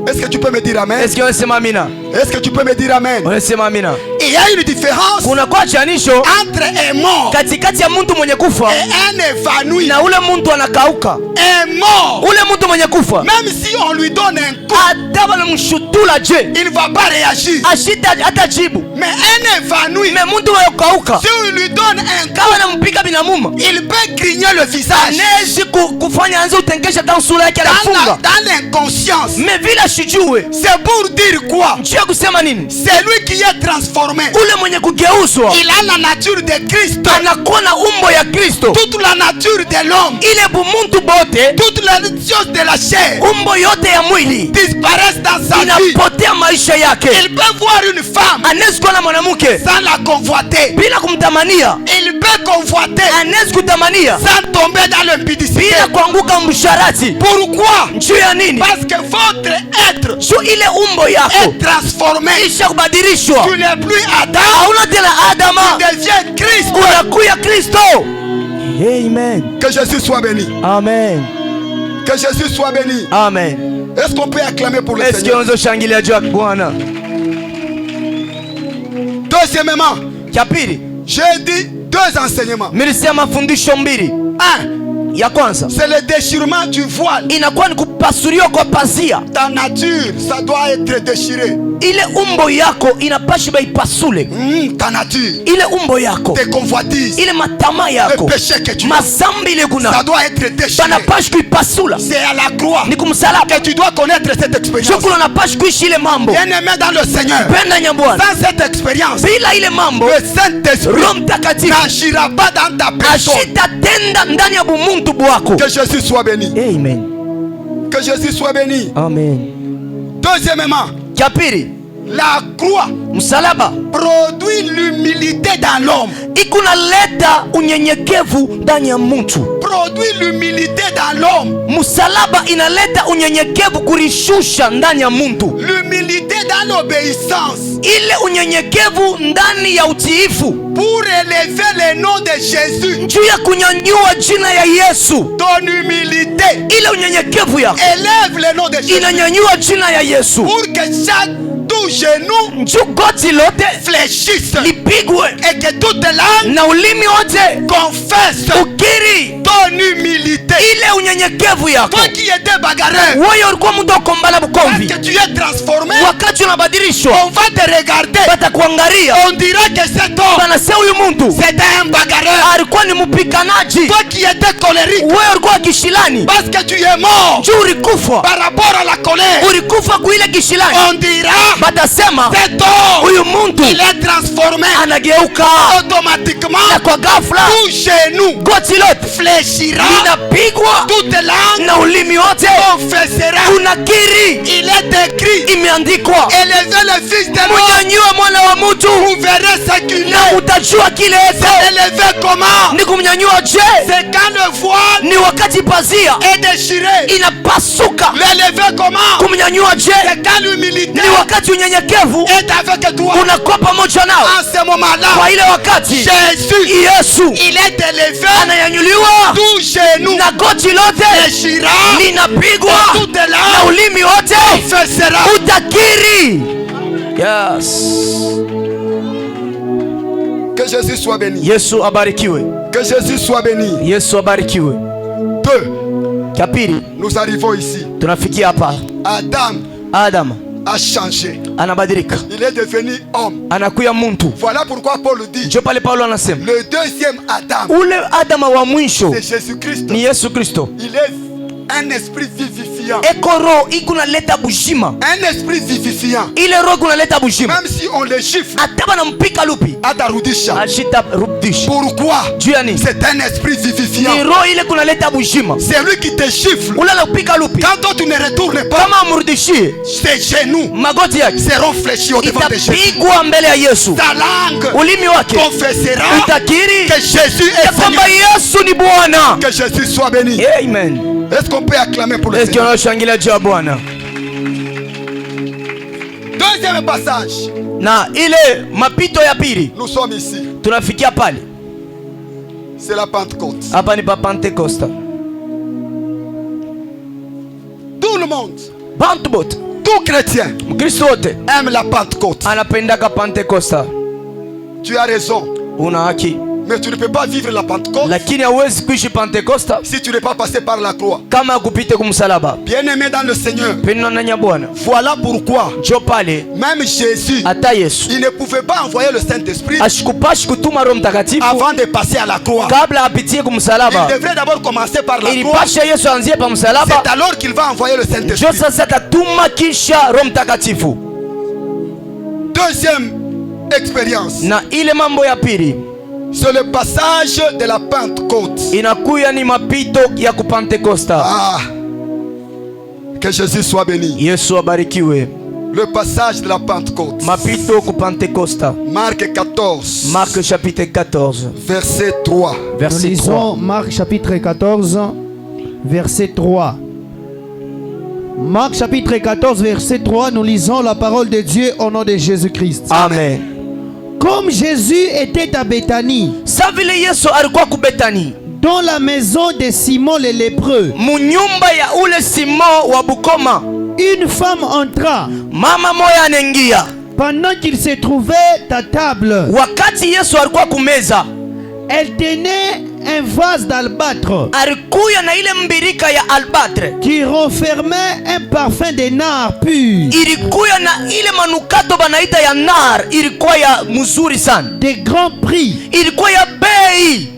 Est-ce que tu peux me dire amen? Est-ce que unasema amina? Est-ce que tu peux me dire amen? Unasema amina? Il y a une différence Kuna kwa chanisho entre un mort katikati ya muntu mwenye kufa et un évanoui. na ule muntu anakauka. Un mort, Ule muntu mwenye kufa même si on lui donne un coup, hata banamshutula je il ne va pas réagir. ashita hata jibu. Mais un évanoui, Me muntu anakauka si on lui donne un coup, kama nampika binamuma il peut grigner le visage. anezi kufanya anze utengesha tan sura yake anafunga. Dans l'inconscience. Me vile ashijue C'est pour dire quoi? njia kusema nini? C'est lui qui est transformé. Ule mwenye kugeuzwa Il a la nature de Christ. anakuwa na umbo ya Kristo. Toute la nature de l'homme, Ile bumuntu bote toutes les choses de la chair umbo yote ya mwili disparaissent dans sa vie. inapotea maisha yake. Il peut voir une femme Anezi kuwa na mwanamke sans la convoiter. bila kumtamania, Il peut convoiter anezi kutamania sans tomber dans l'impudicité. bila kuanguka msharati. Pourquoi? Juu ya nini? Parce que votre être Juu ile umbo yako est transformé. isha kubadilishwa. Tu n'es plus Adam, Hauna tena Adama, tu deviens Christ. unakuya Kristo. Amen. Que Jésus soit béni. Amen. Que Jésus soit béni. Amen. Est-ce qu'on peut acclamer pour le Est-ce que Seigneur? unaweza shangilia juu ya Bwana? Deuxièmement, Cha pili, j'ai dit deux enseignements. nilisema mafundisho mbili. Un, Ya kwanza c'est le déchirement du voile. inakuwa ni kupasuliwa kwa pazia. Ta nature, ça doit être déchiré. ile umbo yako inapaswa baipasule. Ta nature, ile umbo yako, tes convoitises, ile matama le yako, péché que tu as, mazambi ile ça kuna doit être déchiré. banapaswa kuipasula. C'est à la croix Ni kumsalaba que tu dois connaître cette expérience. shukuru, unapaswa kuishi ile mambo. Bien-aimé dans le Seigneur, Penda nyambwana, sans cette expérience, bila ile mambo le Saint-Esprit Roho Mtakatifu n'agira pas dans ta personne. ashitatenda ndani ya bumuntu bwako. Que Jésus soit béni. Amen. Que Jésus soit béni. Amen. Deuxièmement, Cha pili, la croix msalaba produit l'humilité dans l'homme. ikunaleta unyenyekevu ndani ya mtu. Produit l'humilité dans l'homme. Msalaba inaleta unyenyekevu kurishusha ndani ya mtu. L'humilité dans l'obéissance. Ile unyenyekevu ndani ya utiifu. Pour élever le nom de Jésus. Juu ya kunyanyua jina ya Yesu. Ton humilité. Ile unyenyekevu yako Élève le nom de Jésus. inanyanyua jina ya Yesu. Pour que chaque tout genou Juu goti lote fléchisse. lipigwe Et que toute langue na ulimi wote confesse ukiri ton humilité. ile unyenyekevu yako. Toi qui étais bagarreur, Wewe ulikuwa mtu wa kukombana parce bukomvi, que tu es transformé, wakati unabadilishwa on va te regarder. batakuangalia, On dira que cet homme, banasema huyu mtu c'était un bagarreur. alikuwa ni mpiganaji. Toi qui étais colérique, Wewe ulikuwa kishilani, parce que tu es mort juu ulikufa, par rapport à la colère, ulikufa kuile kishilani, on dira batasema cet homme, huyu mtu il est transformé anageuka, automatiquement. na kwa ghafla Tout genou goti lote fléchira, linapigwa toute langue na ulimi wote confessera. unakiri. Il est écrit, Imeandikwa, élevez le fils de l'homme, mnyanyue mwana wa mtu vous verrez ce qu'il na est. utajua kile ete. Élevé comment? Ni kumnyanyua je? C'est quand le voile Ni wakati pazia est déchiré. inapasuka. L'élevé comment? Kumnyanyua je? C'est quand l'humilité Ni wakati unyenyekevu est avec toi. unakuwa pamoja nao. En ce moment-là, Kwa ile wakati Jésus, Yesu il est élevé. ananyanyuliwa Tout genou na goti lote déchira, linapigwa toute na langue ulimi wote confessera. utakiri. Yes. Que Jésus soit béni. Yesu abarikiwe. Que Jésus soit béni. Yesu abarikiwe. Deux, Cha pili, nous arrivons ici. tunafikia hapa. Adam a changé. anabadilika, Il est devenu homme. anakuya muntu. Voilà pourquoi Paul dit, Ndio pale Paulo anasema le deuxième Adam, ule Adama wa mwisho c'est Jésus-Christ. ni Yesu Kristo. Il est un esprit vivifiant. Eko roho ikunaleta bushima, Un esprit vivifiant. ile roho ikunaleta bushima. Même si on le chiffre, Hata banampika lupi Atarudisha. ashita rudisha. Pourquoi? Juu ya nini? C'est un esprit vivifiant. Ni roho ile kunaleta bushima. C'est lui qui te chiffre. Ule anapika lupi, Quand toi tu ne retournes pas, kama amrudishie ses genoux magoti yake seront fléchis au devant de Jésus. itapigwa mbele ya Yesu. Ta langue Ulimi wake confessera utakiri que Jésus ya est kwamba Seigneur. Yesu ni Bwana. Que Jésus soit béni. Amen. Est-ce qu'on peut acclamer pour le Est-ce Seigneur? tunashangilia juu ya Bwana? Deuxième passage. Na ile mapito ya pili Nous sommes ici. tunafikia pale, C'est la Pentecôte. hapa ni pa Pentecosta. Tout le monde, Bantu bote, tout chrétien Mkristo wote aime la Pentecôte. anapendaka Pentecosta. Tu as raison. Una haki, Mais tu ne peux pas vivre la Pentecôte lakini hauwezi kuishi Pentecosta si tu n'es pas passé par la croix. kama akupite kumsalaba. Bien-aimé dans le Seigneur, Pendo nanya Bwana, voilà pourquoi njo pale même Jésus, hata Yesu il ne pouvait pas envoyer le Saint-Esprit ashikupashi kutuma Roho Mtakatifu avant de passer à la croix. kabla apitie Il kumsalaba. devrait d'abord commencer par la croix. Ilipasha Yesu anzie pa msalaba, C'est alors qu'il va envoyer le njo Saint-Esprit. sasa atatuma kisha Roho Mtakatifu. Deuxième expérience, Na ile mambo ya pili c'est le passage de la Pentecôte. inakuya ni mapito ya kupentekosta. Ah, que Jésus soit béni. Yesu abarikiwe. Le passage de la Pentecôte. Mapito kupentekosta. Marc 14. Marc chapitre 14 verset 3. Nous verset 3. lisons Marc chapitre 14, verset 3. Marc chapitre 14, verset 3, nous lisons la parole de Dieu au nom de Jésus-Christ. Amen. Comme Jésus était à Béthanie, Sa vile Yesu alikuwa kubetani dans la maison de Simon le lépreux, munyumba ya ule Simon wa Bukoma, une femme entra mama moya anengia pendant qu'il se trouvait à table. wakati Yesu alikuwa kumeza. Elle tenait un vase d'albâtre alikuya na ile mbirika ya albatre qui renfermait un parfum de nard pur. Ilikuya na ile manukato banaita ya nar, ilikuwa ya mzuri sana, de grand prix. ilikuwa ya bei.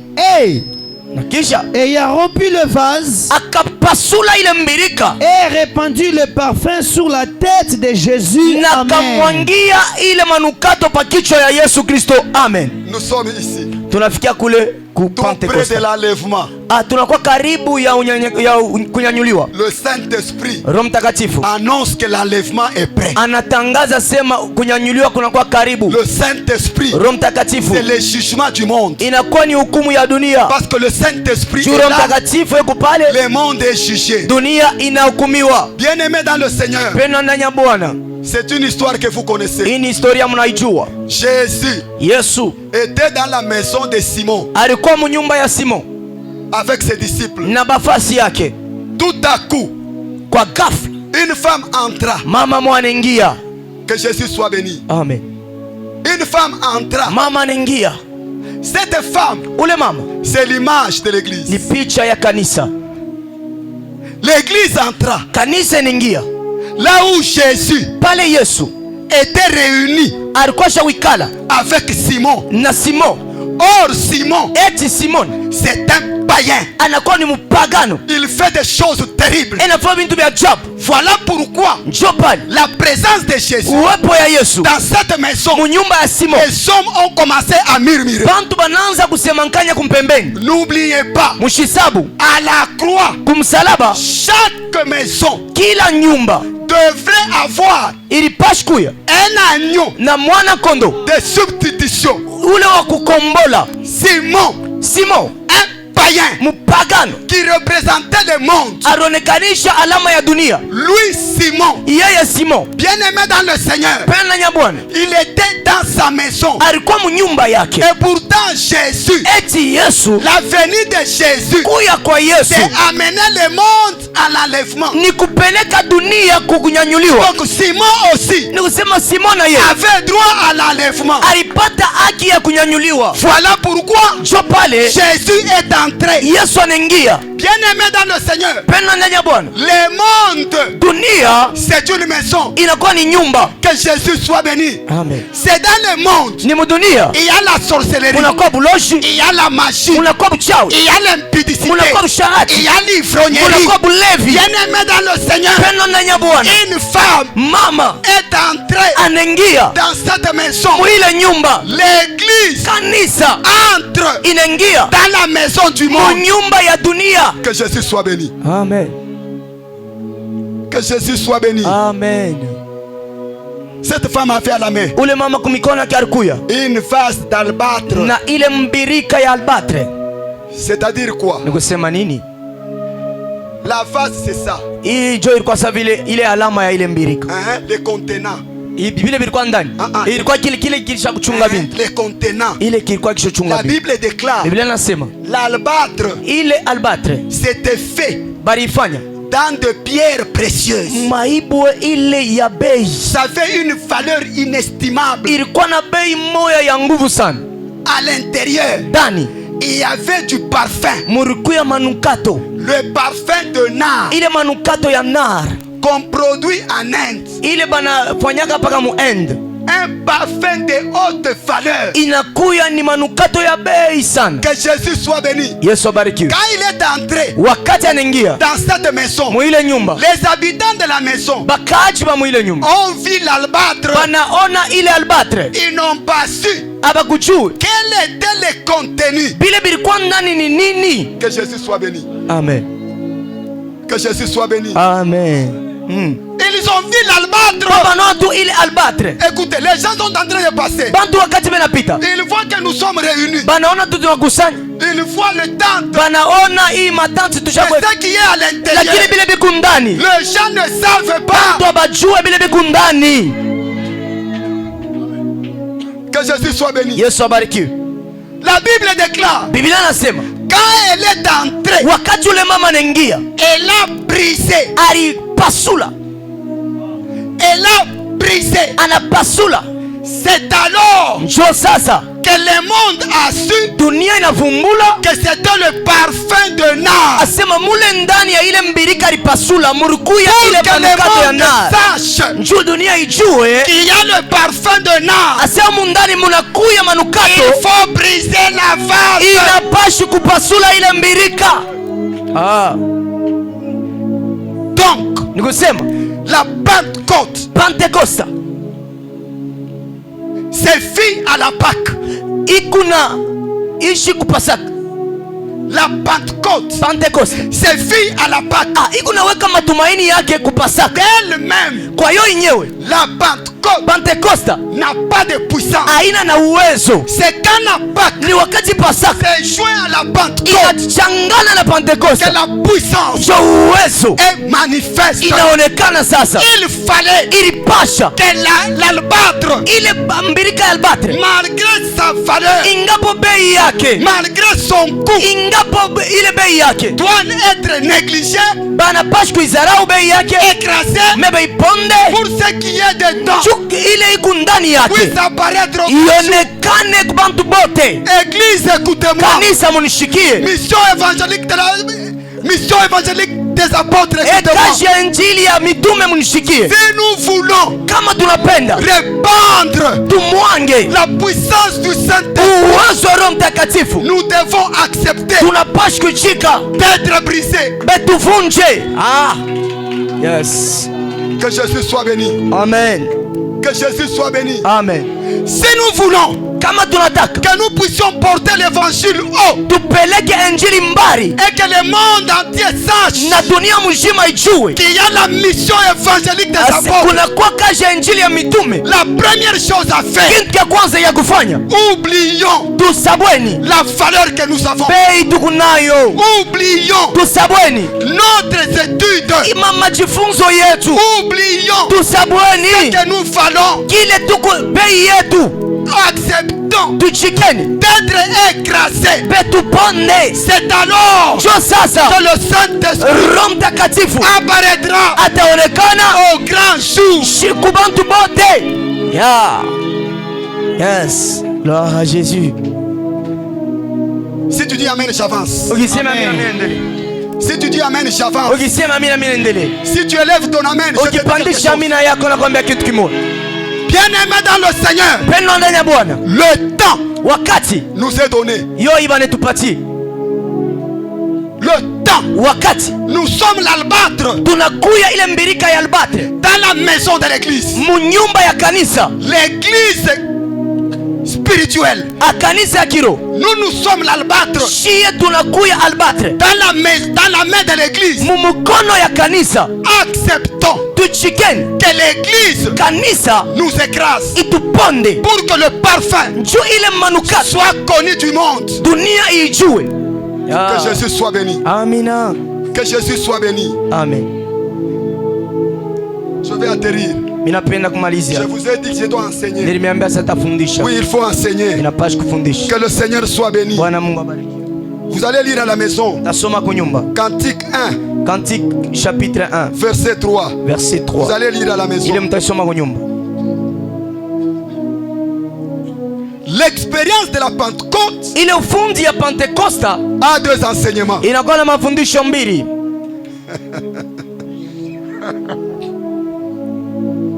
Na kisha ayant rompu le vase, akapasula ile mbirika et répandu le parfum sur la tête de Jésus. na Amen. kamwangia ile manukato pa kichwa ya Yesu Kristo. Amen. Nous sommes ici. Tunafikia kule ku Tout près de Pentecoste. l'enlèvement. Tunakuwa karibu ya kunyanyuliwa. Le Saint-Esprit Roho Mtakatifu annonce que l'enlèvement est prêt. anatangaza sema kunyanyuliwa kunakuwa karibu. Le Saint-Esprit, Roho Mtakatifu c'est le jugement du monde. inakuwa ni hukumu ya dunia. Parce que le Saint-Esprit Juu est Roho là, Mtakatifu yuko pale, le monde est jugé. dunia inahukumiwa. Bien-aimé dans le Seigneur, Pendo ndani ya Bwana, c'est une histoire que vous connaissez. hii ni historia mnaijua. Jésus Yesu était dans la maison de Simon alikuwa mnyumba ya Simon avec ses disciples. na bafasi yake. Tout à coup, Kwa ghafla une femme entra. mama mwanaingia. Que Jésus soit béni. Amen. Une femme entra. Mama anaingia. Cette femme, Ule mama c'est l'image de ni l'église. picha ya kanisa. L'église entra. Kanisa inaingia Là où Jésus pale. Yesu était réuni alikuwa shawikala avec Simon. na Simon. Or, Simon, Eti Simon c'est un païen. anakuwa ni mpagano, Il fait des choses terribles. anafanya vitu vya ajabu. Voilà pourquoi Njoo pale la présence de Jésus uwepo ya Yesu dans cette maison, munyumba ya Simon, les hommes ont commencé à murmurer. bantu banaanza kusema nkanya kumpembeni. N'oubliez pas, Mushisabu à la croix, kumsalaba, chaque maison kila nyumba devrait avoir ilipashi kuya un agneau na mwana kondo de substitution. ule wa kukombola. Simon Un païen mpagano qui représentait le monde. alionekanisha alama ya dunia. Lui, Simon, Yeye Simon bien-aimé dans le Seigneur, pena nya Bwana il était dans sa maison. alikuwa mnyumba yake. Et pourtant, Jésus, Eti Yesu, la venue de Jésus, kuya kwa Yesu c'est amener le monde à l'enlèvement. ni kupeleka dunia kukunyanyuliwa. Donc Simon aussi Ni kusema Simon na yeye avait droit à l'enlèvement. alipata haki ya kunyanyuliwa. Voilà pourquoi Njoo pale Jésus est entré. Yesu anaingia. Bien-aimé dans le Seigneur, Pena ndani ya Bwana, le monde, dunia c'est une maison. inakuwa ni nyumba. Que Jésus soit béni. Amen. C'est dans le monde. Ni mudunia Il y a la sorcellerie. unakuwa buloshi, Il y a la magie. unakuwa buchawi, Il y a l'impudicité. unakuwa busharati, Il y a l'ivrognerie. unakuwa bulevi. Bien-aimé dans le Seigneur, Pena ndani ya Bwana, une femme mama est entrée anaingia dans cette maison. mwile nyumba. L'église Kanisa entre inaingia dans la maison du monde. nyumba ya dunia. Que Jésus soit béni. Amen. Que Jésus soit béni. Amen. Cette femme a fait à la main Ule mama kumikono yake alikuya une vase d'albâtre. na ile mbirika ya albatre. C'est-à-dire quoi? Ni kusema nini? La vase, c'est ça. Hii jo ilikuwa sa vile ile alama ya ile mbirika. Hein? Les contenants. Vile vilikuwa ndani. Ilikuwa kile kilisha kuchunga bintu. Les contenants. Ile kilikuwa kishochunga La bintu. Bible déclare Biblia nasema l'albâtre ile albatre c'était fait barifanya dans de pierres précieuses. maibwe ile ya bei. Ça fait une valeur inestimable. Ilikuwa na bei moya ya nguvu sana. À l'intérieur, Ndani il y avait du parfum. murikuya manukato. Le parfum de nard Ile manukato ya nar qu'on produit en Inde. ile banafanyaka paka mu End. Un parfum de haute valeur. Inakuya ni manukato ya bei sana. Que Jésus soit béni. Yesu abarikiwe. Quand il est entré Wakati anaingia dans cette maison, mwile nyumba, les habitants de la maison bakaaji ba mwile nyumba ont vu l'albâtre. banaona ile albatre, Ils n'ont pas su abakujui quel était le contenu. bile bilikuwa ndani ni nini. Que Jésus soit béni. Amen. Que Jésus soit béni. Amen. Ils ont vu l'albâtre. Banaona tu ile albatre. Écoutez, les gens sont en train de passer. Bantu wakati benapita Ils voient que nous sommes réunis. banaona tu tunakusanya, Ils voient le tente. banaona hii matanti Mais tushakwe, ce qui est à lakini l'intérieur, bile biku ndani les gens ne savent pas. bantu abajue bile biku ndani. Que Jésus soit béni. Yesu abarikiwe. La Bible déclare, Biblia nasema quand elle est entrée, wakati ule mama anaingia elle a brisé. alipasula, Elle a brisé. anapasula. C'est alors Njoo sasa que le monde a su dunia inavumbula que c'était le parfum de nar. asema mule ndani ya ile mbirika alipasula murikuya ile Pour que le manukato ya monde nar sache njoo dunia ijue qu'il y a le parfum de nar. asema mundani munakuya manukato Il faut briser la vase. inapashi kupasula ile mbirika. Donc, Nikusema la Pentecôte, Pentecosta c'est fille à la Pâque. ikuna ishi kupasaka. La Pentecôte, Pentecosta c'est fille à la Pâque. ikunaweka matumaini yake kupasaka. Elle-même, Kwa hiyo yenyewe la Pentecôte Pentecosta n'a pas de puissance. haina na uwezo. C'est quand la Pâque Ni wakati Pasaka s'est joint à la Pentecôte inachangana na que Pentecosta la puissance ndio uwezo est manifeste. inaonekana sasa. Il fallait Ilipasha que l'albâtre, ile mbirika ya albatre, malgré sa valeur, ingapo bei yake, malgré son coût, ingapo ile bei yake doit être négligé, banapashi kuizarau bei yake, écrasé, mebe iponde pour ce qui est dedans chuki ile iku ndani yake puisse apparaître au ionekane kwa bantu bote. Église, écoutez-moi. Kanisa munishikie, Mission évangélique des apôtres, écoutez-moi. etaji ya injili ya mitume munishikie. Si nous voulons Kama tunapenda répandre tumwange la puissance du Saint-Esprit, uwezo wa Roho Mtakatifu, nous devons accepter tunapashi kuchika d'être brisés. betuvunje. Yes. Que Jésus soit béni. Amen. Que Jésus soit béni. Amen. Si nous voulons Kama tunataka que nous puissions porter l'évangile haut tupeleke injili mbali et que le monde entier sache na dunia mzima ijue qu'il y a la mission évangélique des Asi apôtres, kuna kwa kazi ya injili ya mitume, la première chose à faire, kitu ya kwanza ya kufanya oublions tusabweni la valeur que nous avons. bei tukunayo, Oublions tusabweni notre étude. ima majifunzo yetu, Oublions tusabweni que nous valons. kile tuku bei yetu, Acceptons tuchikeni d'être écrasés. betuponde. C'est alors Jo sasa que le Saint-Esprit Roho Mtakatifu apparaîtra ataonekana au grand jour. shiku bantu bote. Yes. Gloire à Jésus. Si tu dis Amen, j'avance. Ukisema mimi niendelee. Si tu dis Amen, j'avance. Ukisema mimi niendelee. Si tu élèves ton Amen, je te dis quelque Ukipandisha chose. mina yako nakwambia kitu kimoja. Bien-aimé dans le Seigneur, Pendo ndani ya Bwana, le temps wakati nous est donné. yo ibanetupatie Le temps. wakati Nous sommes l'albâtre tunakuya ile mbirika ya albatre dans la maison de l'église. munyumba ya kanisa, L'église spirituelle. akanisa ya kiro. Nous sommes l'albâtre Shie tunakuya albatre dans la main de l'église. mumukono ya kanisa. Acceptons Tuchikeni que l'église kanisa nous écrase ituponde pour que le parfum njo ile manukato soit connu du monde. dunia ijue. Que Jésus soit béni. Amina. Que Jésus soit béni. Amen. Je vais atterrir. Minapenda Je kumalizia. vous ai dit que je dois enseigner. Nilimiambia sitafundisha. Oui, il faut enseigner. Inapashi kufundisha. Que le Seigneur soit béni. Bwana Mungu abariki. Vous allez lire à la maison. Tasoma kunyumba. Cantique 1, Cantique chapitre 1 verset 3. verset Vous 3. allez lire à la Ile maison. mtasoma kunyumba. L'expérience de la Pentecôte Ile ufundi ya Pentecosta a deux enseignements. inakuwa na mafundisho mbili.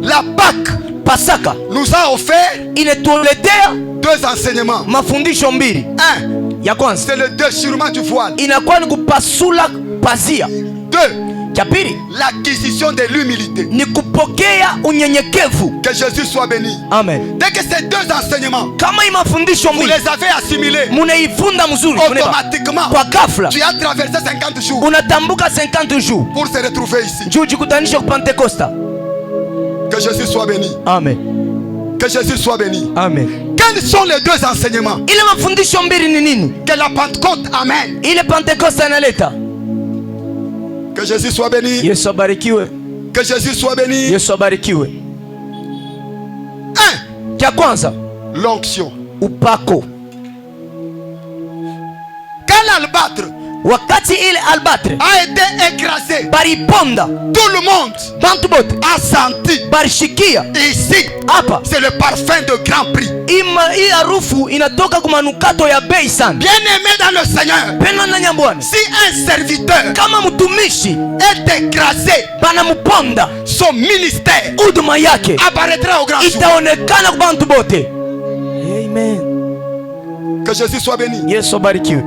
La Pâque Pasaka nous a offert inatuletea deux enseignements. mafundisho mbili. Un, Ya kwanza c'est le déchirement du voile. inakuwa ni kupasula pazia. Deux, Cha pili l'acquisition de l'humilité. ni kupokea unyenyekevu. Que Jésus soit béni. Amen. Dès que ces deux enseignements, Kama hii mafundisho vous mbili les avez assimilés, munaifunda mzuri, automatiquement, kwa ghafla tu as traversé 50 jours unatambuka 50 jours pour se retrouver ici. juu jikutanisha ku Pentecosta. Que Jésus soit béni. Amen. Que Jésus soit béni. Amen. Quels sont les deux enseignements Ile mafundisho mbili ni nini? que la Pentecôte amène? Ile Pentecosta inaleta. Que Jésus soit béni. Yesu abarikiwe. Que Jésus soit béni. Yesu abarikiwe. Un, Cha kwanza l'onction. upako. Quand l'albâtre wakati ile albâtre a été écrasé, bariponda, tout le monde bantu bote a senti. barishikia Ici, hapa. c'est le parfum de grand prix. Hii harufu inatoka kwa manukato ya bei sana. Bien aimé dans le Seigneur, Pendwa ndani ya Bwana, si un serviteur kama mtumishi est écrasé, banamuponda, son ministère huduma yake apparaîtra au grand jour. itaonekana kwa bantu bote. Amen. Que Jésus soit béni. Yesu abarikiwe.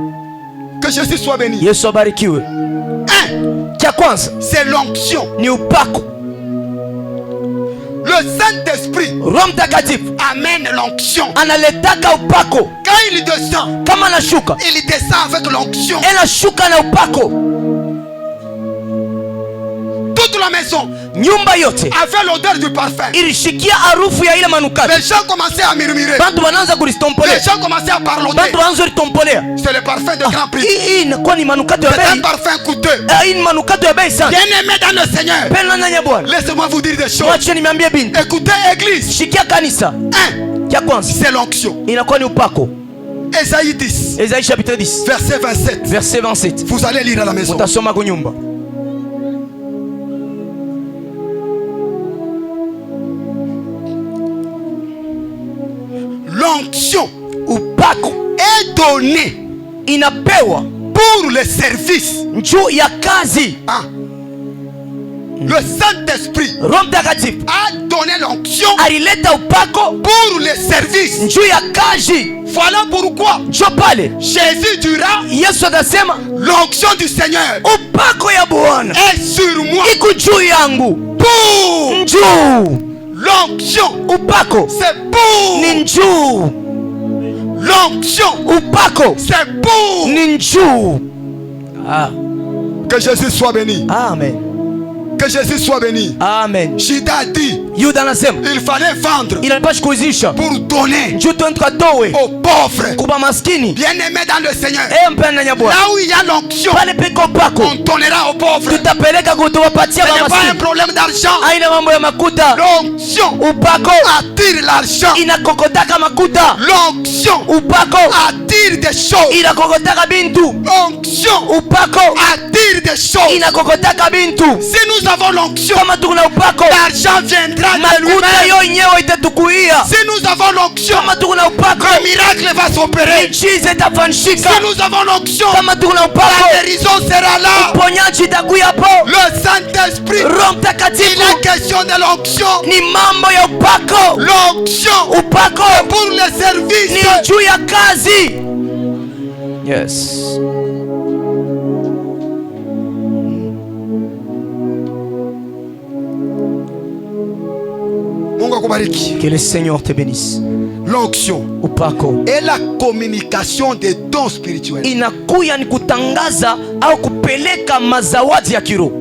Que Jésus soit béni. Yesu abarikiwe. Cha kwanza C'est l'onction. ni upako. Le Saint-Esprit Roho Mtakatifu amène l'onction. analetaka upako. Quand il descend, Kama anashuka, il descend avec l'onction. anashuka na upako. Toute la maison Nyumba yote avait l'odeur du parfum. ilishikia harufu ya ile manukato. Les gens commençaient à murmurer. Bantu wanaanza Les kulistompolea. gens commençaient à parler. Bantu wanaanza kulistompolea. C'est le parfum de grand prix. Hii inakuwa ni manukato ya C'est un bei. parfum coûteux. Hii ni manukato ya bei sana. Bien aimé dans le Seigneur, Pendwa ndani ya Bwana, laissez-moi vous dire des choses. mwache niambie binti. Écoutez, église. Shikia kanisa. 1, Cha kwanza c'est l'onction. inakuwa ni upako. Esaïe 10, Esaïe chapitre 10 verset 27. verset 27. Vous allez lire à la maison. Utasoma kwa nyumba. L'onction Upako est donnée inapewa pour le service. njuu ya kazi. Ah. Le Saint-Esprit Roho Mtakatifu a donné l'onction alileta upako pour le service. njuu ya kazi. Voilà pourquoi Njo pale Jésus dira, Yesu atasema l'onction du Seigneur upako ya Bwana est sur moi. iko juu yangu. Pour Njuu l'onction, upako c'est pour ni njuu. l'onction, Upako c'est pour ni njuu. que Jésus soit béni. Amen. Que Jésus soit béni. Amen. Judas a dit, Yuda anasema il fallait vendre inapasha kuizisha pour donner njuu twende tukatowe aux pauvres. kuba maskini. Bien-aimé dans le Seigneur, Mpenda nya Bwana, là où il y a l'onction, pale peko upako on donnera aux pauvres. tutapeleka kutuwapatia Ce n'est pas un maskini. problème d'argent. Haina mambo ya makuta. L'onction Upako attire l'argent. inakokotaka makuta. L'onction Upako attire des choses. inakokotaka bintu. L'onction Upako attire des choses. inakokotaka bintu. Si nous avons l'onction, Kama tukuna upako, l'argent viendra de makuta lui-même. yo yenyewe itatukuia. Si nous avons l'onction, Kama tukuna upako, le miracle va s'opérer. miujiza itafanyika. Si nous avons l'onction, Kama tukuna la upako, guérison sera là. uponyaji itakuya hapo. Le Saint-Esprit, Roho il Mtakatifu est question de l'onction. ni mambo ya upako. L'onction Upako pour le ni service. juu ya kazi. Yes. Mungu akubariki. Que le Seigneur te bénisse. L'onction Upako est la communication des dons spirituels. inakuya ni kutangaza au kupeleka mazawadi ya kiroho.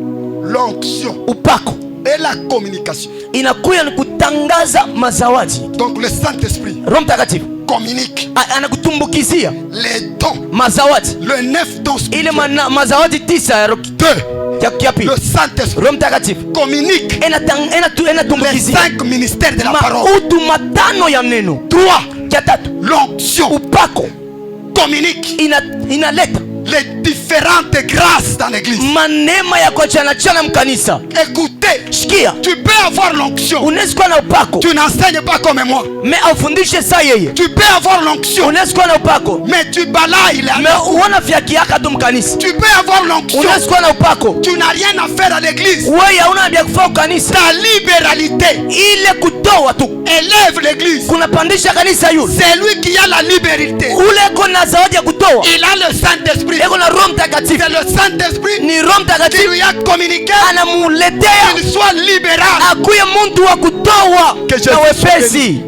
L'onction Upako est la communication. inakuya ni kutangaza mazawadi. Donc le Saint-Esprit Roho Mtakatifu communique anakutumbukizia les dons. mazawadi, Le 9 dons ile spirituels. mazawadi 9 ya roho ya pili. Le Saint-Esprit Roho Mtakatifu communique les inatumbukizia 5 ministères de la parole. mautu matano ya neno. 3. Ya tatu, L'onction upako communique inaleta les différentes grâces dans l'église. manema ya kuachana mkanisa. Écoutez, Shikia, tu peux avoir l'onction. unaweza kuwa na upako Tu n'enseignes pas comme moi. me aufundishe saa yeye. Tu peux avoir l'onction, Unaweza kuwa na upako mais tu balayes me la. uona vyakiaka tu mkanisa. Tu peux avoir l'onction. Unaweza kuwa na upako Tu n'as rien à faire à l'église. wewe hauna vya kufaa kanisa. Ta libéralité Ile kutoa tu élève l'église. kunapandisha kanisa. Yule C'est lui qui a la liberté. ule kona zawadi ya kutoa, Il a le Saint-Esprit. eko na Roho Mtakatifu. C'est le Saint-Esprit Ni Roho qui Mtakatifu lui a communiqué anamuletea qu'il soit libéral. akuye muntu wa kutoa Que Jésus na soit wepesi.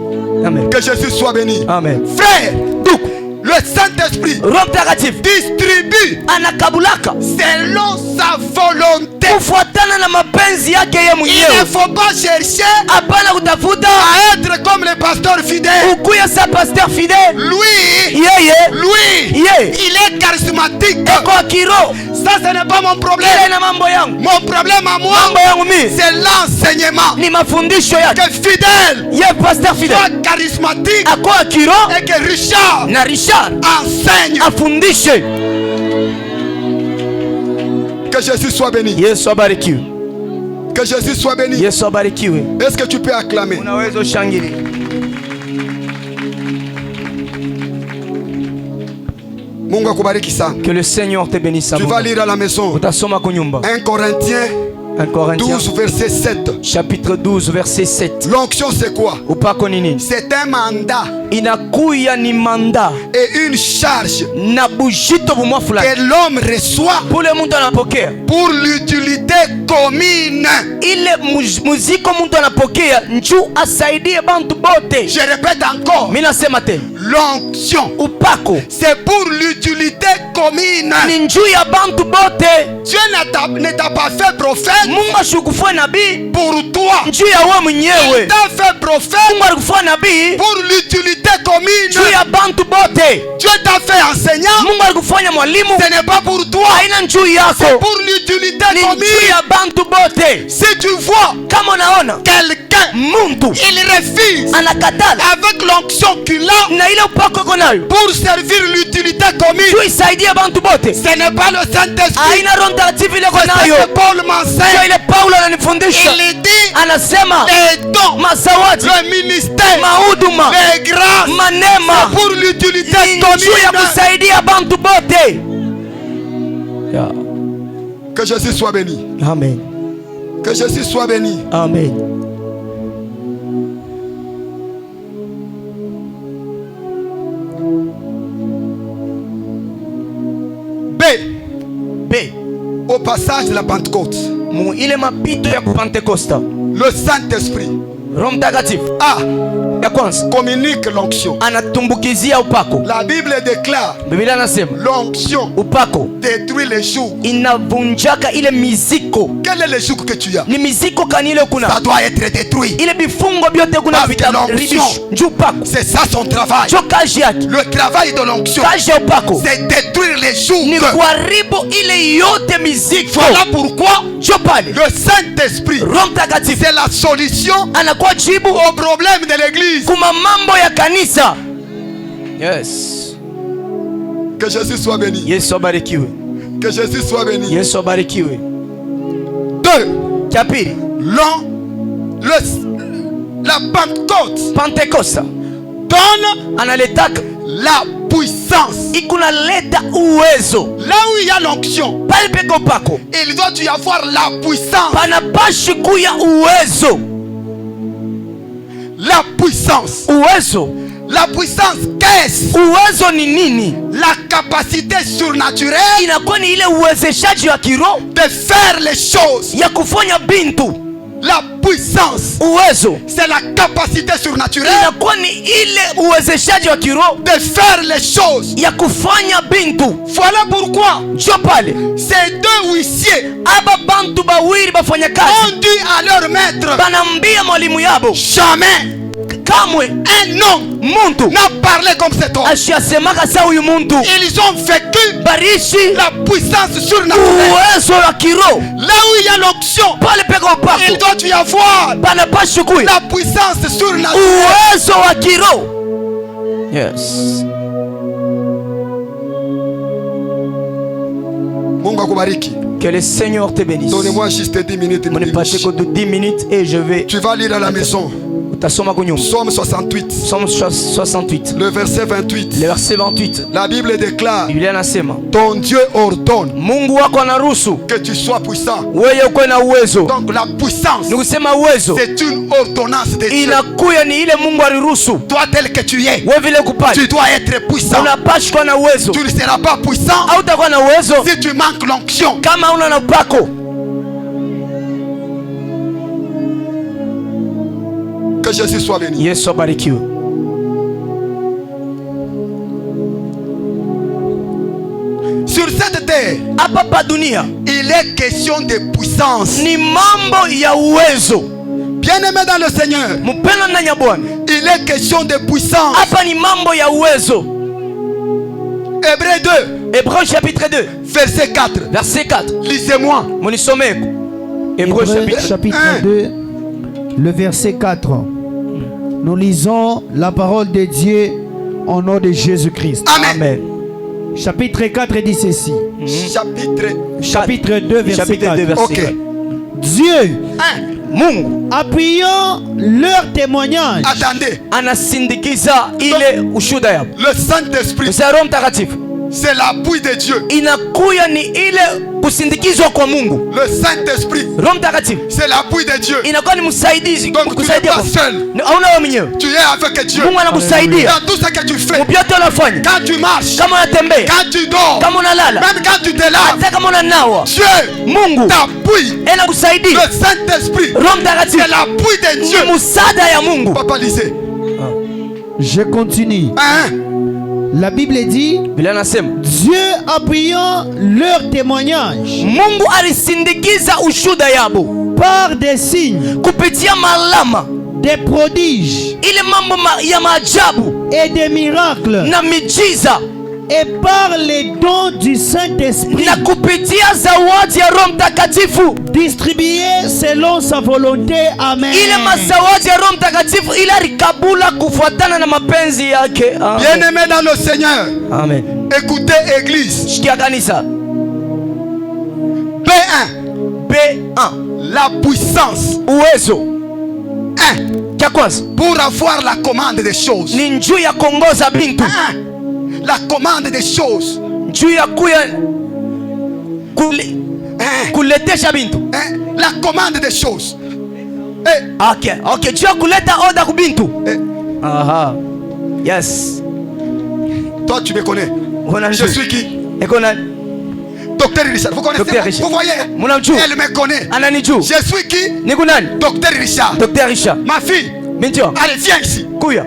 Amen. Que Jésus soit béni. Amen. Frère, le Saint-Esprit Roho Mtakatifu distribue anakabulaka selon sa volonté. kufuatana na mapenzi yake yeye Il ne mwenyewe. faut pas chercher Hapana kutafuta à être comme les pasteurs fidèles. ukuya sa pasteur fidèle. Lui, Yeye il est charismatique. eko akiro. Ça, ce n'est pas mon problème. Ile na mambo yangu, Mon problème à moi, mambo yangu mimi c'est l'enseignement. ni mafundisho yake. Que fidèle Ye pasteur fidèle soit charismatique ako akiro et que Richard na Richard enseigne. afundishe. Que Jésus soit béni. Yesu abarikiwe. Que Jésus soit béni. Yesu abarikiwe. Est-ce que tu peux acclamer? Unaweza ushangilie. Mungu akubariki sana. Que le Seigneur te bénisse. Tu vas lire à la maison. Utasoma kunyumba. 1 Corinthiens 12 verset 7. Chapitre 12 verset 7. L'onction c'est quoi? Upako ni nini? C'est un mandat Inakuya ni manda et une charge na bujito bumwa fulani que l'homme reçoit bule mtu anapokea pour l'utilité commune. ile muziko mtu anapokea njuu asaidie bantu bote. Je répète encore. Mimi nasema tena, L'onction upako c'est pour l'utilité commune. ni njuu ya bantu bote. Dieu ne t'a pas fait prophète Mungu ashukufua nabii pour toi. njuu ya wewe mwenyewe. Il t'a fait prophète Mungu alikufua nabii pour l'utilité commune. njuu ya bantu bote. Dieu t'a fait enseignant. Mungu alikufanya mwalimu, Ce n'est pas pour toi. haina njuu C'est yako, pour l'utilité ni njuu commune. ya bantu bote. Si tu vois Kama unaona quelqu'un, muntu il refuse anakatala avec l'onction qu'il a na ile upako iko nayo pour servir l'utilité commune. njuu isaidie bantu bote, Ce n'est pas le Saint-Esprit. haina Roho Mtakatifu ile iko C'est nayo. ce que Paul Ndio m'enseigne. ile Paulo ananifundisha, Il dit anasema les dons, mazawadi, le ministère, mahuduma, les grâces manema pour l'utilité ni njuu ya commune. kusaidia bantu bote. Que Jésus soit béni. Amen. Que Jésus soit béni. Amen. B. B. Au passage de la Pentecôte, Mu ile mapito ya Pentekosta, le Saint-Esprit Roho Mtakatifu A ya kwanza communique l'onction. anatumbukizia upako. La Bible déclare Biblia anasema l'onction upako détruit les jougs. inavunjaka ile miziko. Quel est le joug que tu as? Ni miziko kani ile Ça kuna doit être détruit. ile bifungo byote kuna Parce que l'onction, vitaribisho njuu upako c'est ça son travail. jo kazi yake. Le travail de l'onction, Kazi ya upako c'est détruire les ni jougs. kuharibu ile yote miziko. Voilà pourquoi Jo pale le Saint-Esprit, Roho Mtakatifu c'est la solution anakuwa jibu au problème de l'église. kuma mambo ya kanisa. Yes. Que Jésus soit béni. Yesu abarikiwe. Que Jésus soit béni. Yesu abarikiwe. 2. Cha pili, La Pentecôte Pentekosta donne analetaka la puissance. ikunaleta uwezo. Là où il y a l'onction, Pale peko upako il doit y avoir la puissance. panapashi kuya uwezo. La puissance. Uwezo, La puissance, qu'est-ce? uwezo ni nini? La capacité surnaturelle Inakuwa ni ile uwezeshaji wa kiroho de faire les choses. ya kufanya bintu. La puissance, Uwezo c'est la capacité surnaturelle inakuwa ni ile uwezeshaji wa kiroho de faire les choses. ya kufanya bintu. Voilà pourquoi Jo pale ces deux huissiers aba bantu bawili bafanya kazi ont dit à leur maître, banambia mwalimu yabo, jamais kamwe un homme muntu n'a parlé comme cet homme. ashasemaka sa huyu muntu. Ils ont vécu Barishi la puissance surnaturelle. uwezo wa kiroho. Là où il y a l'onction, Pale peko il upako doit y avoir panapashi kuya la puissance surnaturelle. uwezo wa kiroho. Yes. Mungu akubariki. Que le Seigneur te bénisse. Donnez-moi juste 10 minutes. Munipatie ko 10 minutes et je vais Tu vas lire à la maison. utasoma kunyumba. Psaume 68, Psalm 68 le verset 28. le verset 28. La Bible déclare, Biblia inasema ton Dieu ordonne Mungu wako anaruhusu que tu sois puissant. wewe uko na uwezo. Donc la puissance, Ni kusema uwezo c'est une ordonnance de Dieu. inakuya ni ile Mungu aliruhusu. Toi tel que tu es, Wewe vile kupata tu dois être puissant. unapaswa kuwa na uwezo. Tu ne seras pas puissant Au utakuwa na uwezo si tu manques l'onction. kama una na upako. Que Jésus soit béni. Yesu abarikiwe. Sur cette terre, Hapa pa dunia il est question de puissance. ni mambo ya uwezo. Bien-aimé dans le Seigneur, Mpendwa ndani ya Bwana, il est question de puissance. hapa ni mambo ya uwezo. Hébreux 2, Hébreux chapitre 2 verset 4. verset 4. Lisez-moi. Munisomeko. Hébreux Hébreux chapitre 2, le verset 4. Nous lisons la parole de Dieu au nom de Jésus-Christ. Amen. Amen. Chapitre 4 dit ceci. Chapitre 2, verset 4. Ok. Dieu, Mungu appuyant leur témoignage. Attendez. anasindikiza ile ushuda yao. Le Saint-Esprit, Roho Mtakatifu c'est l'appui de Dieu. inakuya ni ile kusindikizwa kwa Mungu. Le Saint-Esprit, Roho Mtakatifu c'est l'appui de Dieu. inakuwa ni msaidizi Donc tu n'es kusaidia pas seul. hauna wewe mwenyewe. Tu es avec Dieu. Mungu anakusaidia Dans tout ce que tu fais. mubyote unafanya, Quand tu marches, kama unatembea, quand tu dors, kama unalala, même quand tu te laves, hata kama unanawa, Dieu Mungu t'appuie. anakusaidia. Le Saint-Esprit, Roho Mtakatifu c'est l'appui de Dieu. ni msaada ya Mungu. Papa, lisez. Je continue. La Bible dit, Biblia inasema Dieu appuyant leur témoignage Mungu alisindikiza ushuda yabo par des signes, kupitia malama, des prodiges ile mambo ya maajabu et des miracles, na miujiza, et par les dons du Saint-Esprit na kupitia zawadi ya Roho Mtakatifu, distribués selon sa volonté. Amen. ile mazawadi ya Roho Mtakatifu ile alikabula kufuatana na mapenzi yake. Bien-aimé dans le Seigneur, Amen. écoutez Église. Shikia kanisa. B1, la puissance. Uwezo 1, cha kwanza pour avoir la commande des choses. ni njuu ya kuongoza bintu, La commande des choses. njuu ya kuya kuletesha bintu. La commande des choses. Okay, njuu ya kuleta oda ku bintu. Aha. Yes. Toi, tu me connais. Je suis qui? Docteur Richard. Vous connaissez? Docteur Richard. Vous voyez? Elle me connaît. Ananijua. Je suis qui? Niko nani? Docteur Richard. Docteur Richard. Ma fille. Binti wangu. Allez, viens ici. Kuya.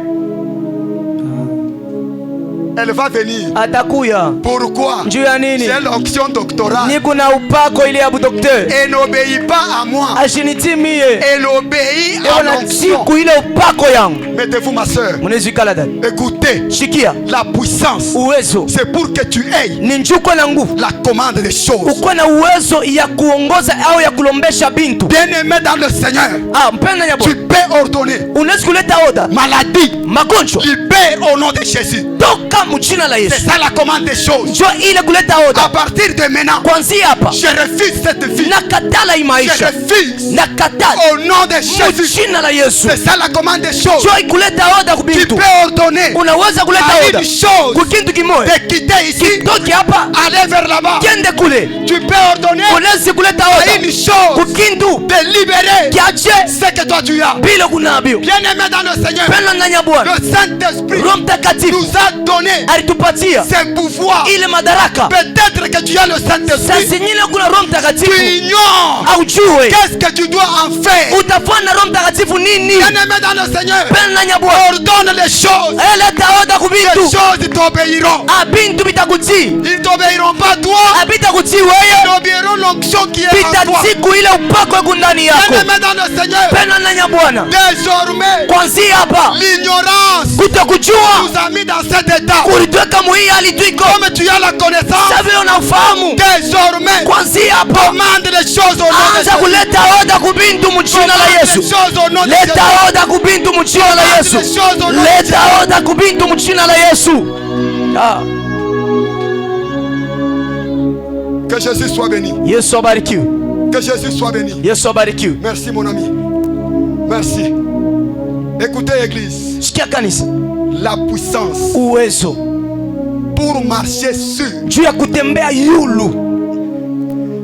Elle va venir. Atakuya. Pourquoi? Njuu ya nini? C'est l'onction doctorale. Niko na upako ile ya docteur. Elle n'obéit pas à moi. Ashinitimie. Elle obéit à l'onction. Siku ile upako yangu. Mettez-vous, ma soeur. Munezikala dada. Écoutez. Shikia. La puissance. Uwezo. C'est pour que tu aies ni njuu kwa na nguvu. la commande des choses. Uko na uwezo ya kuongoza au ya kulombesha bintu. Bien-aimé dans le Seigneur. Mpenda ya Tu peux ordonner. Unaweza kuleta oda. Maladie. Magonjwa. Libère au nom de Jésus. Toka mjina la Yesu. C'est ça la commande des choses. Njoo ile kuleta oda. À partir de maintenant, Kwanzia hapa. je refuse cette vie. Nakatala hii Je maisha. refuse. Nakatala. Au nom de Jésus. Mjina la Yesu. C'est ça la commande des choses. Njoo kuleta oda ku Tu bintu. peux ordonner Unaweza kuleta à oda. une chose Kukintu kimoja. de quitter ici, Toki hapa. aller vers là-bas. Kende kule. Tu peux ordonner Unaweza kuleta à oda. une chose Kukintu. de libérer Kiache. ce que toi tu as. Bila kunabio. Bien-aimé dans le Seigneur, Penda ndani ya Bwana. le Saint-Esprit Roho Mtakatifu nous a donné alitupatia ce pouvoir. ile madaraka. Peut-être que tu as le Sasa Saint-Esprit. nyingine kuna Roho Tu Mtakatifu ignores aujue qu'est-ce que tu dois en faire. utafanya na Roho Mtakatifu nini. Bien-aimé dans le Seigneur, Penda ndani ya Bwana. ordonne les choses. Leta oda ku Les bintu. choses t'obéiront. Bintu bitakutii. Ils t'obéiront pas toi. Bitakutii Ils wewe. obéiront l'onction qui est en toi. Bitatiku ile upako eko ndani yako. Bien-aimé dans le Seigneur, Penda ndani ya Bwana. désormais, Kwanzia hapa l'ignorance kutokujua nous a mis dans cet état. kulitweka muhii hali twiko. Comme tu as la connaissance, Sasa vile unafahamu. désormais, Kwanzia hapa commande les choses au nom de anza Jésus. kuleta oda ku bintu mjina la Commande Yesu. les choses au nom de Leta Jésus. oda ku bintu mjina la Yesu. Leta oda ku bintu mjina la Yesu. Que Jésus soit béni. Yesu abarikiwe. Que Jésus soit béni. Yesu abarikiwe. Merci mon ami. Merci. Écoutez Église. Sikia kanisa. La puissance Uwezo pour marcher sur. juu ya kutembea yulu.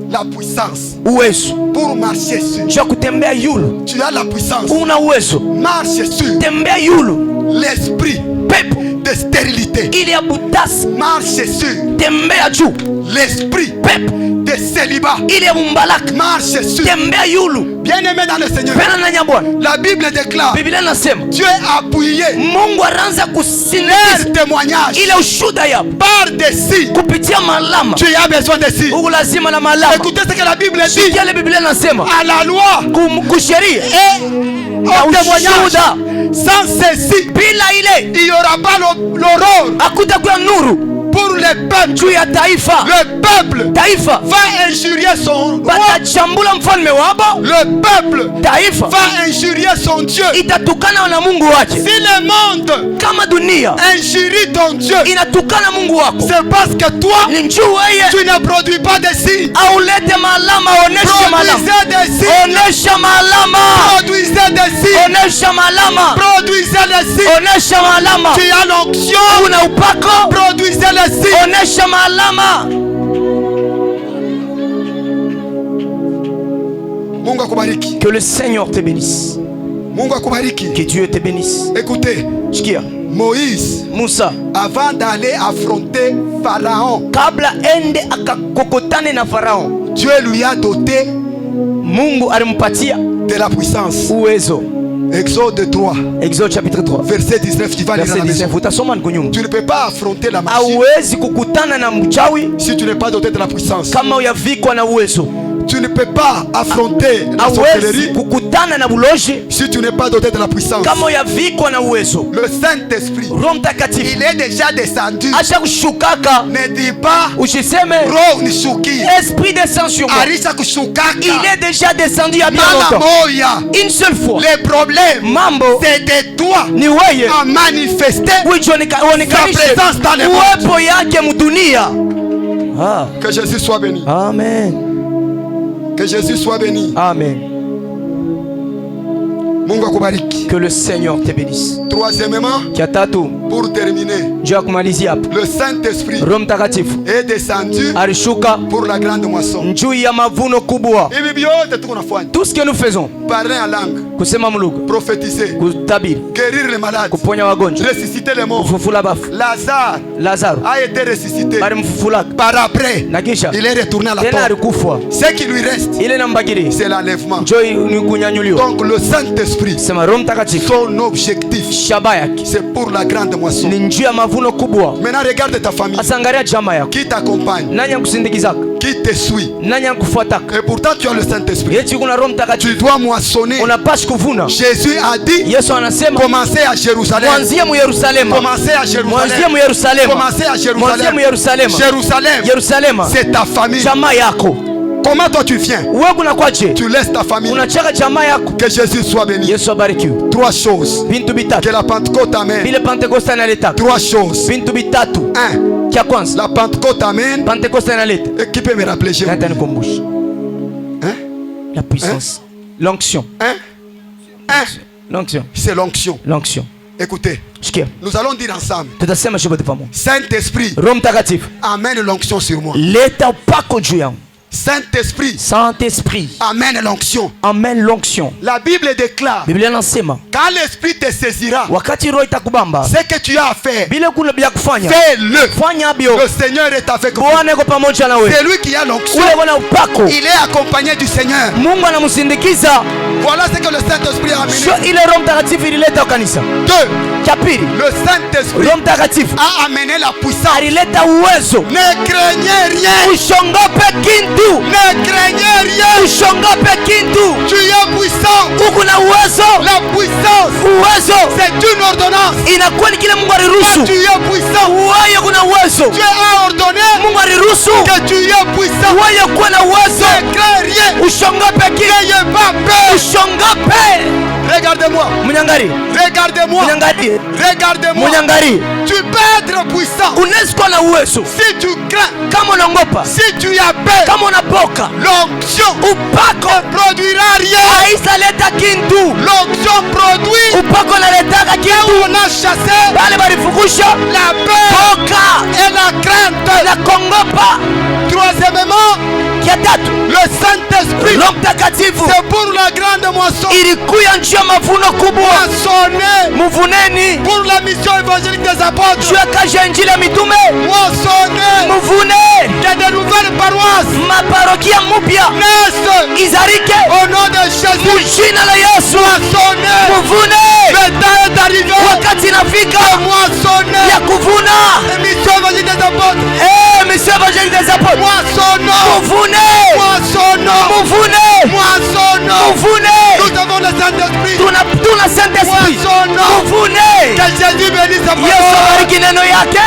La puissance Uwezo pour marcher sur. juu ya kutembea yulu. Tu as la puissance. Una uwezo. Marche sur. Tembea yulu. L'esprit Pepo de stérilité. ile ya butasi. Marche sur. Tembea juu. L'esprit Pepo de célibat. ile ya mumbalaka. Marche sur. Tembea yulu. Bien-aimé dans le Seigneur, Pena na Bwana. la Bible déclare, Biblia inasema Dieu a appuyé Mungu anaanza leur kusindikiza témoignage ile ushuda ya par des signes. kupitia malama. Tu as besoin de signes. Uko lazima na malama. Écoutez ce que la Bible dit. Sikia ile Biblia inasema À la loi kusheria et au témoignage. ushuda Sans ceci, bila ile il n'y aura pas l'aurore hakutakuwa nuru pour pour le peuple. juu ya taifa. Le peuple Taifa va injurier son roi. batachambula mfalme wabo. Le peuple Taifa va injurier son Dieu. itatukana na Mungu wake. Si le monde Kama dunia injurie ton Dieu, inatukana Mungu wako, c'est parce que toi, ni njuu weye tu ne produis pas de signes. aulete malama. Onesha malama, Produisez des signes. onesha malama, Produisez des signes. onesha malama, Produisez les signes. onesha malama. Tu as l'onction. Una upako, Produisez les signes. onesha malama. Mungu akubariki. Que le Seigneur te bénisse. Mungu akubariki. Que Dieu te bénisse. Écoutez, Sikia, Moïse, Musa avant d'aller affronter Pharaon, kabla ende akakokotane na Farao, Dieu lui a doté Mungu alimpatia de la puissance. uwezo. Exode 3, Exode chapitre 3 verset 19, tu vas lire à verset la 19. maison. Utasoma kunyumba. Tu ne peux pas affronter la machine Hauwezi kukutana na mchawi si tu n'es pas doté de la puissance. kama uyavikwa na uwezo. Tu ne peux pas affronter la Hauwezi sorcellerie kukutana na buloji si tu n'es pas doté de la puissance. kama uyavikwa na uwezo. Le Saint-Esprit, Roho Mtakatifu il est déjà descendu. acha kushukaka. Ne dis pas Usiseme Roho nishuki. esprit descend sur moi. Arisha kushukaka. Il est déjà descendu il y a bien Mara longtemps. moya. Une seule fois. Les problèmes, Mambo c'est de toi ni weye à manifester uonekanishe sa présence dans le monde. uwepo yake mudunia. Que Jésus soit béni. Amen. Que Jésus soit béni. Amen. Mungu akubariki. Que le Seigneur te bénisse. Troisièmement, Kia tatu, pour terminer, juu ya kumalizia hapa, le Saint-Esprit Roho Mtakatifu est descendu alishuka pour la grande moisson. juu ya mavuno kubwa. Hivi vyote tuko nafanya. Tout ce que nous faisons, Parler en langue, kusema mlugha, prophétiser, kutabiri, guérir les malades, kuponya wagonjwa, ressusciter les morts. kufufula bafu. Lazare Lazaro a été ressuscité. balimfufulaka Par après, na kisha il est retourné à la tena tombe. alikufa. Ce qui lui reste, Ile nambagiri c'est l'enlèvement. njoo ni kunyanyuliwa. Donc le Saint-Esprit, Sema Roho Mtakatifu, son objectif, shaba yake c'est pour la grande moisson. ni njuu ya mavuno kubwa. Maintenant, regarde ta famille. Asa angalia jamaa yako, Qui t'accompagne, nani akusindikizaka, qui te suit. nani akufuataka. Et pourtant, tu as le Saint-Esprit. Yesu kuna Roho Tu Mtakatifu, dois moissonner. unapaswa kuvuna. Jésus a dit, Yesu anasema commencez à Jérusalem. mwanzie mu Yerusalema, Commencez à mwanzie Jérusalem. mu Yerusalema, Commencez à mwanzie mu Jérusalem. Yerusalema. Jérusalem, Yerusalema c'est ta famille. jamaa yako. Comment toi tu viens? Wewe kunakwaje? Tu laisses ta famille. Unachaka jamaa yako. Que Jésus soit béni. Yesu abarikiwe. Trois choses. Bintu Que bitatu la Pentecôte amène. vile Pentekoste inaleta. Trois choses. Bintu bitatu. Un, Kia kwanza, la Pentecôte amène. Pentekoste inaleta. Et qui peut me rappeler chez vous? Nata nikumbusha. Hein? La puissance. L'onction. Hein? Un, L'onction. c'est l'onction. L'onction. Écoutez, Sikia. nous allons dire ensemble. Tutasema shobote pamoja. Saint-Esprit, Roho Mtakatifu, amène l'onction sur moi. leta upako juu yangu. Saint-Esprit, Saint-Esprit, amène l'onction. amène l'onction. La Bible déclare, Biblia inasema quand l'Esprit te saisira, wakati roho itakubamba, ce que tu as à faire, bila kuna vya kufanya, fais-le. fanya bio. Le Seigneur est avec vous. Bwana yuko pamoja na wewe. C'est lui qui a l'onction. Ule wana upako, Il est accompagné du Seigneur. Mungu anamsindikiza. Voilà ce que le Saint-Esprit a Sio amené. ile Roho Mtakatifu ilileta kanisa. Deux, Cha pili, le Saint-Esprit Roho Mtakatifu a amené la puissance. alileta uwezo. Ne craignez rien. Usiongope kintu, Ne craignez rien. usiongope kintu. Tu es puissant. Uko na uwezo. La puissance, Uwezo c'est une ordonnance. inakuwa ni kile Mungu Quand aliruhusu. tu es puissant, Wewe kuna uwezo. Dieu a ordonné Mungu aliruhusu que tu es puissant. wewe kuwa na uwezo. Ne crains rien. Usiongope kintu, N'ayez pas peur. usiongope. Regardez-moi. Munyangari, Regardez-moi. munyangari, Regardez-moi. munyangari. Tu peux être puissant. Unaweza kuwa na uwezo Si tu crains, kama unaogopa, si tu as peur, kama unaboka, l'onction upako ne produira rien. haisaleta kintu. L'onction produit. Upako naletaka kintu. On a chassé Bale balifukusha la peur boka et la crainte. na kongopa. Troisièmement, Kia tatu, le Saint-Esprit, Roho Mtakatifu c'est pour la grande moisson. ilikuya njia mavuno kubwa. Moissonner Muvuneni pour la mission évangélique des apôtres. juu ya kazi ya injili ya mitume. Moissonner Muvune qu'il y ait de nouvelles paroisses maparokia mupya naissent izarike au nom de Jésus. mujina la Yesu. Moissonner. Muvune Le temps est arrivé. wakati inafika Moissonner. ya kuvuna. La mission évangélique des apôtres. Mission évangélique des apôtres. Moissonnons. Muvune, Moissonnons. muvune, Moissonnons. muvune. Nous avons le Saint-Esprit. Tuna Saint-Esprit. Moissonnons. Muvune. Que Jésus bénisse sa Yesu parole. abariki neno yake.